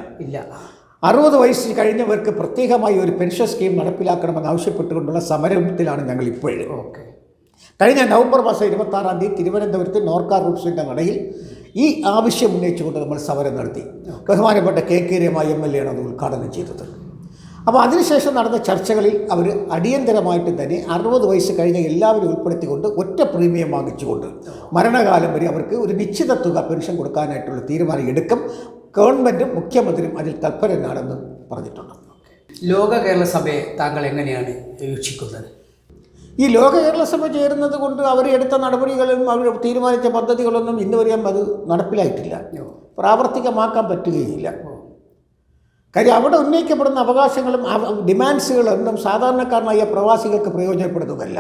60 വയസ്സ് കഴിഞ്ഞവർക്ക് പ്രത്യേകമായി ഒരു പെൻഷൻ സ്കീം നടപ്പിലാക്കണമെന്ന് ആവശ്യപ്പെട്ടുകൊണ്ടുള്ള സമരത്തിലാണ് ഞങ്ങൾ ഇപ്പോഴും. കഴിഞ്ഞ നവംബർ മാസം 26-ാം തീയതി തിരുവനന്തപുരത്ത് നോർക്ക റൂട്ട്സിൻ്റെ നടയിൽ ഈ ആവശ്യം ഉന്നയിച്ചുകൊണ്ട് നമ്മൾ സമരം നടത്തി. ബഹുമാനപ്പെട്ട KK രമ MLA ആണ് അത് ഉദ്ഘാടനം ചെയ്തത്. അപ്പോൾ അതിനുശേഷം നടന്ന ചർച്ചകളിൽ അവർ അടിയന്തരമായിട്ട് തന്നെ 60 വയസ്സ് കഴിഞ്ഞ എല്ലാവരും ഉൾപ്പെടുത്തിക്കൊണ്ട് ഒറ്റ പ്രീമിയം വാങ്ങിച്ചുകൊണ്ട് മരണകാലം വരെ അവർക്ക് ഒരു നിശ്ചിത തുക പെൻഷൻ കൊടുക്കാനായിട്ടുള്ള തീരുമാനം എടുക്കും. ഗവൺമെൻറ്റും മുഖ്യമന്ത്രിയും അതിൽ തൽപരനാണെന്ന് പറഞ്ഞിട്ടുണ്ട്. ലോക കേരള സഭയെ താങ്കൾ എങ്ങനെയാണ് വീക്ഷിക്കുന്നത്? ഈ ലോക കേരള സഭ ചേരുന്നത് കൊണ്ട് അവർ എടുത്ത നടപടികളും അവർ തീരുമാനിച്ച പദ്ധതികളൊന്നും ഇന്നുവരെ അത് നടപ്പിലായിട്ടില്ല, പ്രാവർത്തികമാക്കാൻ പറ്റുകയില്ല. കാര്യം അവിടെ ഉന്നയിക്കപ്പെടുന്ന അവകാശങ്ങളും ഡിമാൻഡ്സുകളൊന്നും സാധാരണക്കാരനായ പ്രവാസികൾക്ക് പ്രയോജനപ്പെടുന്നതല്ല.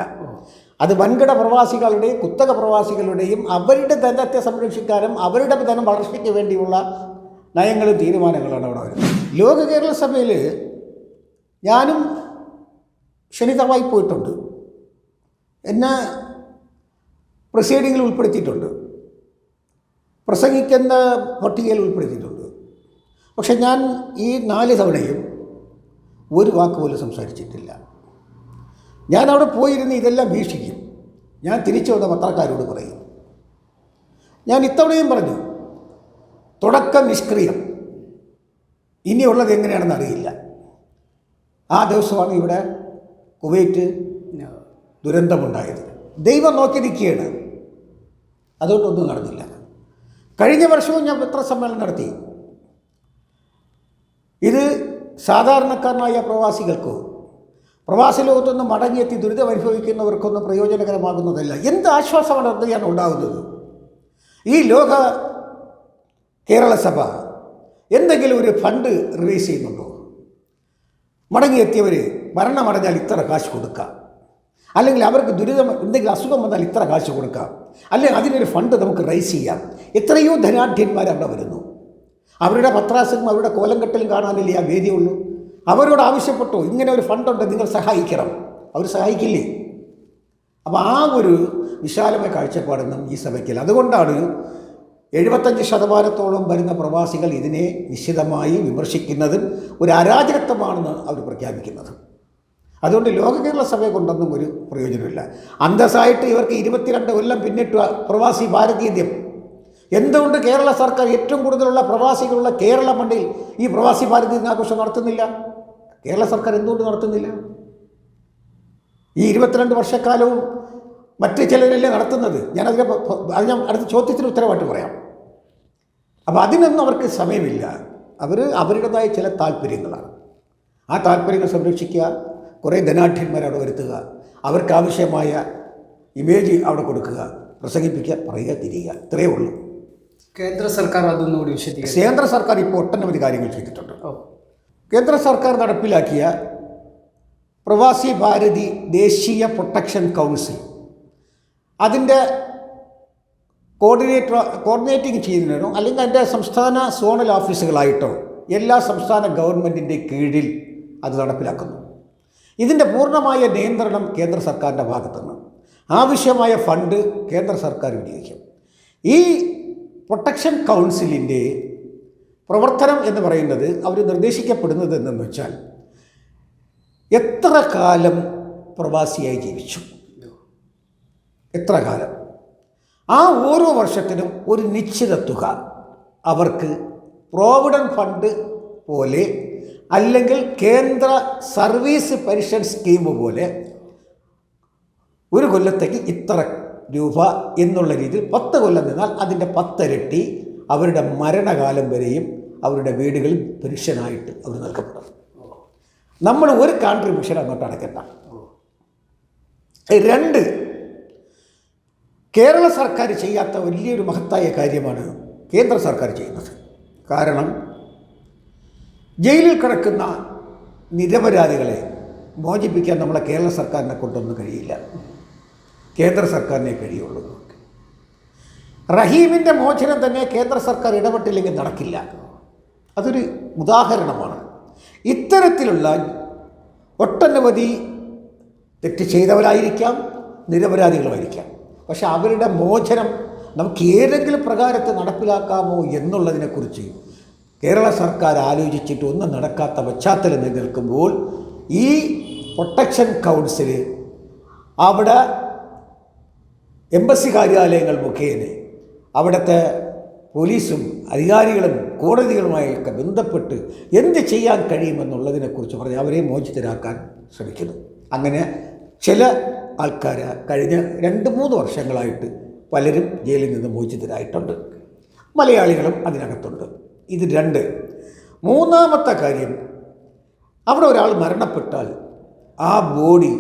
അത് വൻകിട പ്രവാസികളുടെയും കുത്തക പ്രവാസികളുടെയും അവരുടെ ധനത്തെ സംരക്ഷിക്കാനും അവരുടെ ധനം വളർച്ചയ്ക്ക് വേണ്ടിയുള്ള നയങ്ങളും തീരുമാനങ്ങളാണ് അവിടെ വരുന്നത്. ലോക കേരള സഭയിൽ ഞാനും ക്ഷണിതമായി പോയിട്ടുണ്ട്, എന്നെ പ്രൊസീഡിങ്ങിൽ ഉൾപ്പെടുത്തിയിട്ടുണ്ട്, പ്രസംഗിക്കുന്ന പട്ടികയിൽ ഉൾപ്പെടുത്തിയിട്ടുണ്ട്. പക്ഷെ ഞാൻ ഈ 4 തവണയും ഒരു വാക്ക് പോലും സംസാരിച്ചിട്ടില്ല. ഞാൻ അവിടെ പോയിരുന്ന് ഇതെല്ലാം വീക്ഷിക്കും. ഞാൻ തിരിച്ചു വന്ന പത്രക്കാരോട് പറയും. ഞാൻ ഇത്തവണയും പറഞ്ഞു, തുടക്കം നിഷ്ക്രിയം, ഇനിയുള്ളത് എങ്ങനെയാണെന്ന് അറിയില്ല. ആ ദിവസമാണ് ഇവിടെ കുവൈറ്റ് ദുരന്തമുണ്ടായത്. ദൈവം നോക്കി നിൽക്കുകയാണ്, അതുകൊണ്ടൊന്നും നടന്നില്ല. കഴിഞ്ഞ വർഷവും ഞാൻ പത്രസമ്മേളനം നടത്തി. ഇത് സാധാരണക്കാരനായ പ്രവാസികൾക്കോ പ്രവാസ ലോകത്തുനിന്ന് മടങ്ങിയെത്തി ദുരിതം അനുഭവിക്കുന്നവർക്കൊന്നും പ്രയോജനകരമാകുന്നതല്ല. എന്ത് ആശ്വാസമാണ് എന്താണ് ഉണ്ടാകുന്നത്? ഈ ലോക കേരള സഭ എന്തെങ്കിലും ഒരു ഫണ്ട് റിലീസ് ചെയ്യുന്നുണ്ടോ? മടങ്ങിയെത്തിയവർ മരണമടഞ്ഞാൽ ഇത്ര കാശ് കൊടുക്കാം, അല്ലെങ്കിൽ അവർക്ക് ദുരിതം എന്തെങ്കിലും അസുഖം വന്നാൽ ഇത്ര കാശ് കൊടുക്കാം, അല്ലെങ്കിൽ അതിനൊരു ഫണ്ട് നമുക്ക് റൈസ് ചെയ്യാം. എത്രയോ ധനാഢ്യന്മാർ അവിടെ വരുന്നു. അവരുടെ പത്രാസും അവരുടെ കോലം കെട്ടലും കാണാനല്ലേ ആ വേദിയുള്ളൂ. അവരോട് ആവശ്യപ്പെട്ടോ ഇങ്ങനെ ഒരു ഫണ്ടുണ്ട്, നിങ്ങൾ സഹായിക്കണം. അവർ സഹായിക്കില്ലേ? അപ്പോൾ ആ ഒരു വിശാലമായ കാഴ്ചപ്പാടൊന്നും ഈ സഭയ്ക്കില്ല. അതുകൊണ്ടാണ് 75% വരുന്ന പ്രവാസികൾ ഇതിനെ നിശ്ചിതമായി വിമർശിക്കുന്നതും ഒരു അരാജകത്വമാണെന്ന് അവർ പ്രഖ്യാപിക്കുന്നത്. അതുകൊണ്ട് ലോക കേരള സഭയെ കൊണ്ടൊന്നും ഒരു പ്രയോജനമില്ല. അന്തസ്സായിട്ട് ഇവർക്ക് 22 കൊല്ലം പിന്നിട്ട പ്രവാസി ഭാരതീയത്യം. എന്തുകൊണ്ട് കേരള സർക്കാർ ഏറ്റവും കൂടുതലുള്ള പ്രവാസികളുള്ള കേരള മണ്ണിൽ ഈ പ്രവാസി ഭാരതീയ ദിനാഘോഷം നടത്തുന്നില്ല? കേരള സർക്കാർ എന്തുകൊണ്ട് നടത്തുന്നില്ല? ഈ 22 വർഷക്കാലവും മറ്റ് ചിലരല്ലേ നടത്തുന്നത്. അത് ഞാൻ അടുത്ത ചോദ്യത്തിന് ഉത്തരവായിട്ട് പറയാം. അപ്പോൾ അതിനൊന്നും അവർക്ക് സമയമില്ല. അവരുടേതായ ചില താല്പര്യങ്ങളാണ്. ആ താല്പര്യങ്ങൾ സംരക്ഷിക്കുക, കുറേ ധനാഢ്യന്മാരെ അവിടെ വരുത്തുക, അവർക്കാവശ്യമായ ഇമേജ് അവിടെ കൊടുക്കുക, പ്രസംഗിപ്പിക്കുക, പറയുക, തിരിയുക, ഇത്രയേ ഉള്ളൂ. കേന്ദ്ര സർക്കാർ അതൊന്നുകൂടി വിശദീകരിക്കും. കേന്ദ്ര സർക്കാർ ഇപ്പോൾ ഒട്ടനവധി കാര്യങ്ങൾ ചെയ്തിട്ടുണ്ട്. കേന്ദ്ര സർക്കാർ നടപ്പിലാക്കിയ പ്രവാസി ഭാരതി ദേശീയ പ്രൊട്ടക്ഷൻ കൗൺസിൽ അതിൻ്റെ കോർഡിനേറ്റിംഗ് ചെയ്യുന്നതിനോ അല്ലെങ്കിൽ അതിൻ്റെ സംസ്ഥാന സോണൽ ഓഫീസുകളായിട്ടോ എല്ലാ സംസ്ഥാന ഗവൺമെൻറ്റിൻ്റെ കീഴിൽ അത് നടപ്പിലാക്കുന്നു. ഇതിൻ്റെ പൂർണ്ണമായ നിയന്ത്രണം കേന്ദ്ര സർക്കാരിൻ്റെ ഭാഗത്തുനിന്ന്. ആവശ്യമായ ഫണ്ട് കേന്ദ്ര സർക്കാർ വിനിയോഗിക്കും. ഈ പ്രൊട്ടക്ഷൻ കൗൺസിലിൻ്റെ പ്രവർത്തനം എന്ന് പറയുന്നത് അവർ നിർദ്ദേശിക്കപ്പെടുന്നത് എന്തെന്ന് വെച്ചാൽ എത്ര കാലം പ്രവാസിയായി ജീവിച്ചു, എത്ര കാലം, ആ ഓരോ വർഷത്തിനും ഒരു നിശ്ചിത തുക അവർക്ക് പ്രോവിഡൻറ്റ് ഫണ്ട് പോലെ അല്ലെങ്കിൽ കേന്ദ്ര സർവീസ് പെൻഷൻ സ്കീം പോലെ ഒരു കൊല്ലത്തേക്ക് ഇത്ര രൂപ എന്നുള്ള രീതിയിൽ 10 കൊല്ലം നിന്നാൽ അതിൻ്റെ 10 ഇരട്ടി അവരുടെ മരണകാലം വരെയും അവരുടെ വീടുകളിൽ പെൻഷനായിട്ട് അവർ നൽകപ്പെടും. നമ്മൾ ഒരു കോൺട്രിബ്യൂഷൻ അങ്ങോട്ട് അടയ്ക്കണ്ട. 2, കേരള സർക്കാർ ചെയ്യാത്ത വലിയൊരു മഹത്തായ കാര്യമാണ് കേന്ദ്ര സർക്കാർ ചെയ്യുന്നത്. കാരണം ജയിലിൽ കിടക്കുന്ന നിരപരാധികളെ മോചിപ്പിക്കാൻ നമ്മളെ കേരള സർക്കാരിനെ കൊണ്ടൊന്നും കഴിയില്ല, കേന്ദ്ര സർക്കാരിനെ കഴിയുള്ളൂ. റഹീമിൻ്റെ മോചനം തന്നെ കേന്ദ്ര സർക്കാർ ഇടപെട്ടില്ലെങ്കിൽ നടക്കില്ല. അതൊരു ഉദാഹരണമാണ്. ഇത്തരത്തിലുള്ള ഒട്ടനവധി തെറ്റ് ചെയ്തവരായിരിക്കാം, നിരപരാധികളുമായിരിക്കാം. പക്ഷെ അവരുടെ മോചനം നമുക്ക് ഏതെങ്കിലും പ്രകാരത്തിൽ നടപ്പിലാക്കാമോ എന്നുള്ളതിനെക്കുറിച്ച് കേരള സർക്കാർ ആലോചിച്ചിട്ട് ഒന്നും നടക്കാത്ത പശ്ചാത്തലം നിലനിൽക്കുമ്പോൾ ഈ പ്രൊട്ടക്ഷൻ കൗൺസിൽ അവിടെ എംബസി കാര്യാലയങ്ങൾ മുഖേന അവിടുത്തെ പോലീസും അധികാരികളും കോടതികളുമായൊക്കെ ബന്ധപ്പെട്ട് എന്ത് ചെയ്യാൻ കഴിയുമെന്നുള്ളതിനെക്കുറിച്ച് പറഞ്ഞ് അവരെ മോചിതരാക്കാൻ ശ്രമിക്കുന്നു. അങ്ങനെ ചില ആൾക്കാർ കഴിഞ്ഞ 2-3 വർഷങ്ങളായിട്ട് പലരും ജയിലിൽ നിന്ന് മോചിതരായിട്ടുണ്ട്. മലയാളികളും അതിനകത്തുണ്ട്. ഇത് 2. മൂന്നാമത്തെ കാര്യം, അവിടെ ഒരാൾ മരണപ്പെട്ടാൽ ആ ബോഡി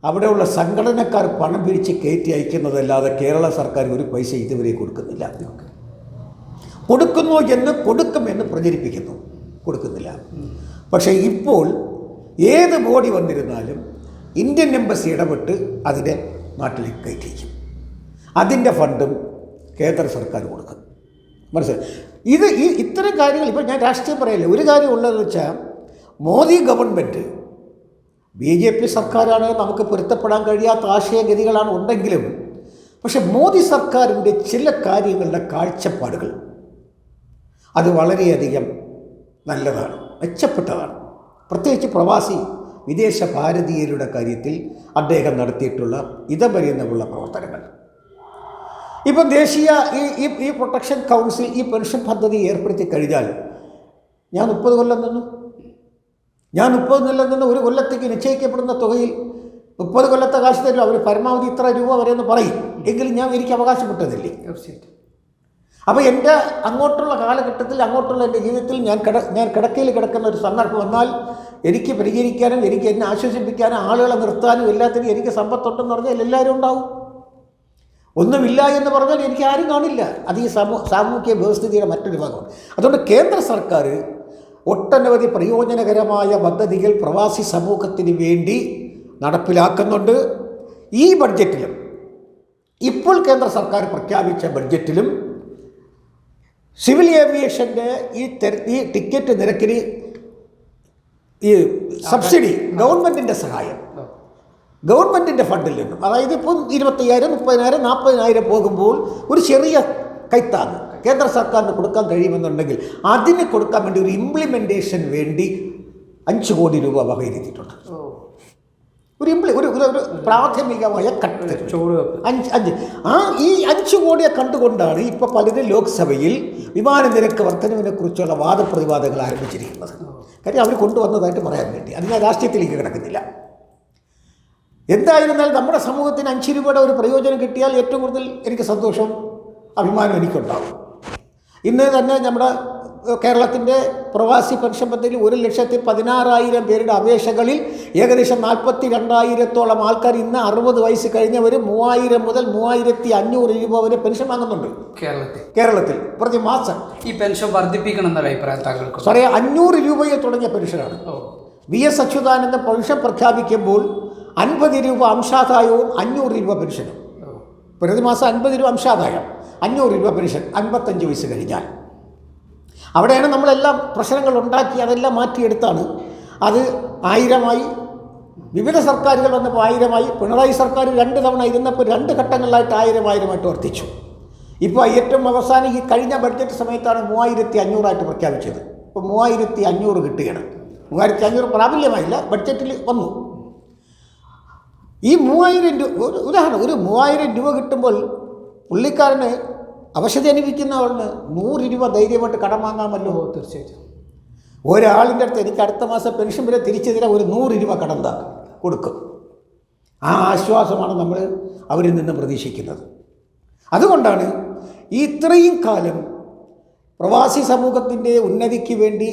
അവിടെയുള്ള സംഘടനക്കാർ പണം പിരിച്ച് കയറ്റി അയക്കുന്നതല്ലാതെ കേരള സർക്കാർ ഒരു പൈസ ഇതുവരെ കൊടുക്കുന്നില്ല. കൊടുക്കുമെന്ന് പ്രചരിപ്പിക്കുന്നു, കൊടുക്കുന്നില്ല. പക്ഷേ ഇപ്പോൾ ഏത് ബോഡി വന്നിരുന്നാലും ഇന്ത്യൻ എംബസി ഇടപെട്ട് അതിനെ നാട്ടിലേക്ക് കയറ്റിക്കും. അതിൻ്റെ ഫണ്ടും കേന്ദ്ര സർക്കാർ കൊടുക്കും. മനസ്സിലായി? ഇത്തരം കാര്യങ്ങൾ ഇപ്പോൾ ഞാൻ രാഷ്ട്രീയം പറയില്ല. ഒരു കാര്യം ഉള്ളതെന്ന് വെച്ചാൽ മോദി ഗവൺമെൻറ് BJP സർക്കാരാണ്, നമുക്ക് പൊരുത്തപ്പെടാൻ കഴിയാത്ത ആശയഗതികളാണ് ഉണ്ടെങ്കിലും, പക്ഷെ മോദി സർക്കാരിൻ്റെ ചില കാര്യങ്ങളുടെ കാഴ്ചപ്പാടുകൾ അത് വളരെയധികം നല്ലതാണ്, മെച്ചപ്പെട്ടതാണ്. പ്രത്യേകിച്ച് പ്രവാസി വിദേശ ഭാരതീയരുടെ കാര്യത്തിൽ അദ്ദേഹം നടത്തിയിട്ടുള്ള ഇതപര്യന്തമുള്ള പ്രവർത്തനങ്ങൾ. ഇപ്പം ദേശീയ ഈ പ്രൊട്ടക്ഷൻ കൗൺസിൽ ഈ പെൻഷൻ പദ്ധതി ഏർപ്പെടുത്തി കഴിഞ്ഞാൽ ഞാൻ 30 കൊല്ലം നിന്നു. ഞാൻ 30 കൊല്ലം നിന്ന് ഒരു കൊല്ലത്തേക്ക് നിശ്ചയിക്കപ്പെടുന്ന തുകയിൽ 30 കൊല്ലത്തെ കാശ് തരും. അവർ പരമാവധി ഇത്ര രൂപ വരെ എന്ന് പറയും. എങ്കിലും എനിക്ക് അവകാശപ്പെട്ടതില്ലേ? തീർച്ചയായിട്ടും. അപ്പോൾ എൻ്റെ അങ്ങോട്ടുള്ള കാലഘട്ടത്തിൽ, അങ്ങോട്ടുള്ള എൻ്റെ ജീവിതത്തിൽ ഞാൻ കിടക്കയിൽ കിടക്കുന്ന ഒരു സന്ദർഭം വന്നാൽ എനിക്ക് പരിഹരിക്കാനും എനിക്ക് എന്നെ ആശ്വസിപ്പിക്കാനും ആളുകളെ നിർത്താനും എല്ലാത്തിനും എനിക്ക് സമ്പത്തുണ്ടെന്ന് പറഞ്ഞാൽ എല്ലാവരും ഉണ്ടാവും. ഒന്നുമില്ല എന്ന് പറഞ്ഞാൽ എനിക്ക് ആരും കാണില്ല. അത് ഈ സാമൂഹ്യ വ്യവസ്ഥിതിയുടെ മറ്റൊരു ഭാഗമാണ്. അതുകൊണ്ട് കേന്ദ്ര സർക്കാർ ഒട്ടനവധി പ്രയോജനകരമായ പദ്ധതികൾ പ്രവാസി സമൂഹത്തിന് വേണ്ടി നടപ്പിലാക്കുന്നുണ്ട്. ഈ ബഡ്ജറ്റിലും, ഇപ്പോൾ കേന്ദ്ര സർക്കാർ പ്രഖ്യാപിച്ച ബഡ്ജറ്റിലും സിവിൽ ഏവിയേഷൻ്റെ ഈ ടിക്കറ്റ് നിരക്കിന് ഈ സബ്സിഡി, ഗവൺമെൻറ്റിൻ്റെ സഹായം, ഗവൺമെൻറ്റിൻ്റെ ഫണ്ടിൽ നിന്നും, അതായത് ഇപ്പോൾ 25,000, 30,000, 40,000 പോകുമ്പോൾ ഒരു ചെറിയ കൈത്താങ് കേന്ദ്ര സർക്കാരിന് കൊടുക്കാൻ കഴിയുമെന്നുണ്ടെങ്കിൽ അതിന് കൊടുക്കാൻ വേണ്ടി ഒരു ഇംപ്ലിമെൻറ്റേഷൻ വേണ്ടി 5 കോടി രൂപ വകയിരുത്തിയിട്ടുണ്ട്. ഒരു പ്രാഥമികമായ കട്ട് 5 കോടിയെ കണ്ടുകൊണ്ടാണ് ഇപ്പോൾ പലരും ലോക്സഭയിൽ വിമാന നിരക്ക് വർധനവിനെക്കുറിച്ചുള്ള വാദപ്രതിവാദങ്ങൾ ആരംഭിച്ചിരിക്കുന്നത്. കാര്യം അവർ കൊണ്ടുവന്നതായിട്ട് പറയാൻ വേണ്ടി. അത് ഞാൻ രാഷ്ട്രീയത്തിലേക്ക് കിടക്കുന്നില്ല. എന്തായിരുന്നാൽ നമ്മുടെ സമൂഹത്തിന് 5 രൂപയുടെ ഒരു പ്രയോജനം കിട്ടിയാൽ ഏറ്റവും കൂടുതൽ എനിക്ക് സന്തോഷം, അഭിമാനം എനിക്കുണ്ടാകും. ഇന്ന് തന്നെ നമ്മുടെ കേരളത്തിൻ്റെ പ്രവാസി പെൻഷൻ പദ്ധതിയിൽ 1,16,000 പേരുടെ അപേക്ഷകളിൽ ഏകദേശം 42,000-ഓളം ആൾക്കാർ ഇന്ന് 60 വയസ്സ് കഴിഞ്ഞവർ 3,000 മുതൽ 3,500 രൂപ വരെ പെൻഷൻ വാങ്ങുന്നുണ്ട് കേരളത്തിൽ പ്രതിമാസം. ഈ പെൻഷൻ വർദ്ധിപ്പിക്കണം എന്നല്ല അഭിപ്രായം താങ്കൾക്ക്? സാറേ, 500 രൂപയിൽ തുടങ്ങിയ പെൻഷനാണ്. VS അച്യുതാനന്ദൻ പെൻഷൻ പ്രഖ്യാപിക്കുമ്പോൾ 50 രൂപ അംശാദായവും 500 രൂപ പെൻഷനും. പ്രതിമാസം 50 രൂപ അംശാദായം, 500 രൂപ പെൻഷൻ 55 വയസ്സ് കഴിഞ്ഞാൽ. അവിടെയാണ് നമ്മളെല്ലാം പ്രശ്നങ്ങൾ ഉണ്ടാക്കി അതെല്ലാം മാറ്റിയെടുത്താണ് അത് 1000-ആയി. വിവിധ സർക്കാരുകൾ വന്നപ്പോൾ 1000-ആയി. പിണറായി സർക്കാർ 2 തവണ ഇരുന്നപ്പോൾ 2 ഘട്ടങ്ങളിലായിട്ട് 1000-1000 വർദ്ധിച്ചു. ഇപ്പോൾ ഏറ്റവും അവസാനം ഈ കഴിഞ്ഞ ബഡ്ജറ്റ് സമയത്താണ് 3,500 പ്രഖ്യാപിച്ചത്. ഇപ്പോൾ 3,500 കിട്ടുകയാണ്. 3,500 പ്രാബല്യമായില്ല, ബഡ്ജറ്റിൽ വന്നു. ഈ 3,000 രൂപ, ഉദാഹരണം, ഒരു 3,000 രൂപ കിട്ടുമ്പോൾ പുള്ളിക്കാരന് അവശത അനുഭവിക്കുന്നവളിന് 100 രൂപ ധൈര്യമായിട്ട് കടം വാങ്ങാമല്ലോ. തീർച്ചയായിട്ടും. ഒരാളിൻ്റെ അടുത്ത് എനിക്ക് അടുത്ത മാസം പെൻഷൻ വരെ തിരിച്ചു തരാൻ ഒരു 100 രൂപ കടം കൊടുക്കും. ആ ആശ്വാസമാണ് നമ്മൾ അവരിൽ നിന്ന് പ്രതീക്ഷിക്കുന്നത്. അതുകൊണ്ടാണ് ഈ ഇത്രയും കാലം പ്രവാസി സമൂഹത്തിൻ്റെ ഉന്നതിക്ക് വേണ്ടി,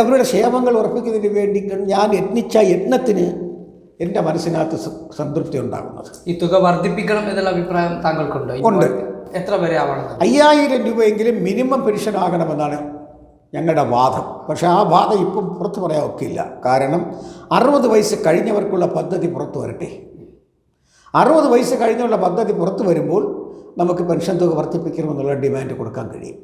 അവരുടെ ക്ഷേമങ്ങൾ ഉറപ്പിക്കുന്നതിന് വേണ്ടി ഞാൻ യത്നിച്ച യത്നത്തിന് എൻ്റെ മനസ്സിനകത്ത് സംതൃപ്തി ഉണ്ടാകുന്നത്. ഈ തുക വർദ്ധിപ്പിക്കണം എന്നുള്ള അഭിപ്രായം താങ്കൾക്കുണ്ടോ? ഉണ്ട്. എത്ര വരെ ആവണം? 5,000 രൂപയെങ്കിലും മിനിമം പെൻഷൻ ആകണമെന്നാണ് ഞങ്ങളുടെ വാദം. പക്ഷേ ആ വാദം ഇപ്പം പുറത്ത് പറയാൻ ഒക്കില്ല. കാരണം 60 വയസ്സ് കഴിഞ്ഞവർക്കുള്ള പദ്ധതി പുറത്തു വരട്ടെ. 60 വയസ്സ് കഴിഞ്ഞുള്ള പദ്ധതി പുറത്തു വരുമ്പോൾ നമുക്ക് പെൻഷൻ തുക വർദ്ധിപ്പിക്കണമെന്നുള്ള ഡിമാൻഡ് കൊടുക്കാൻ കഴിയും.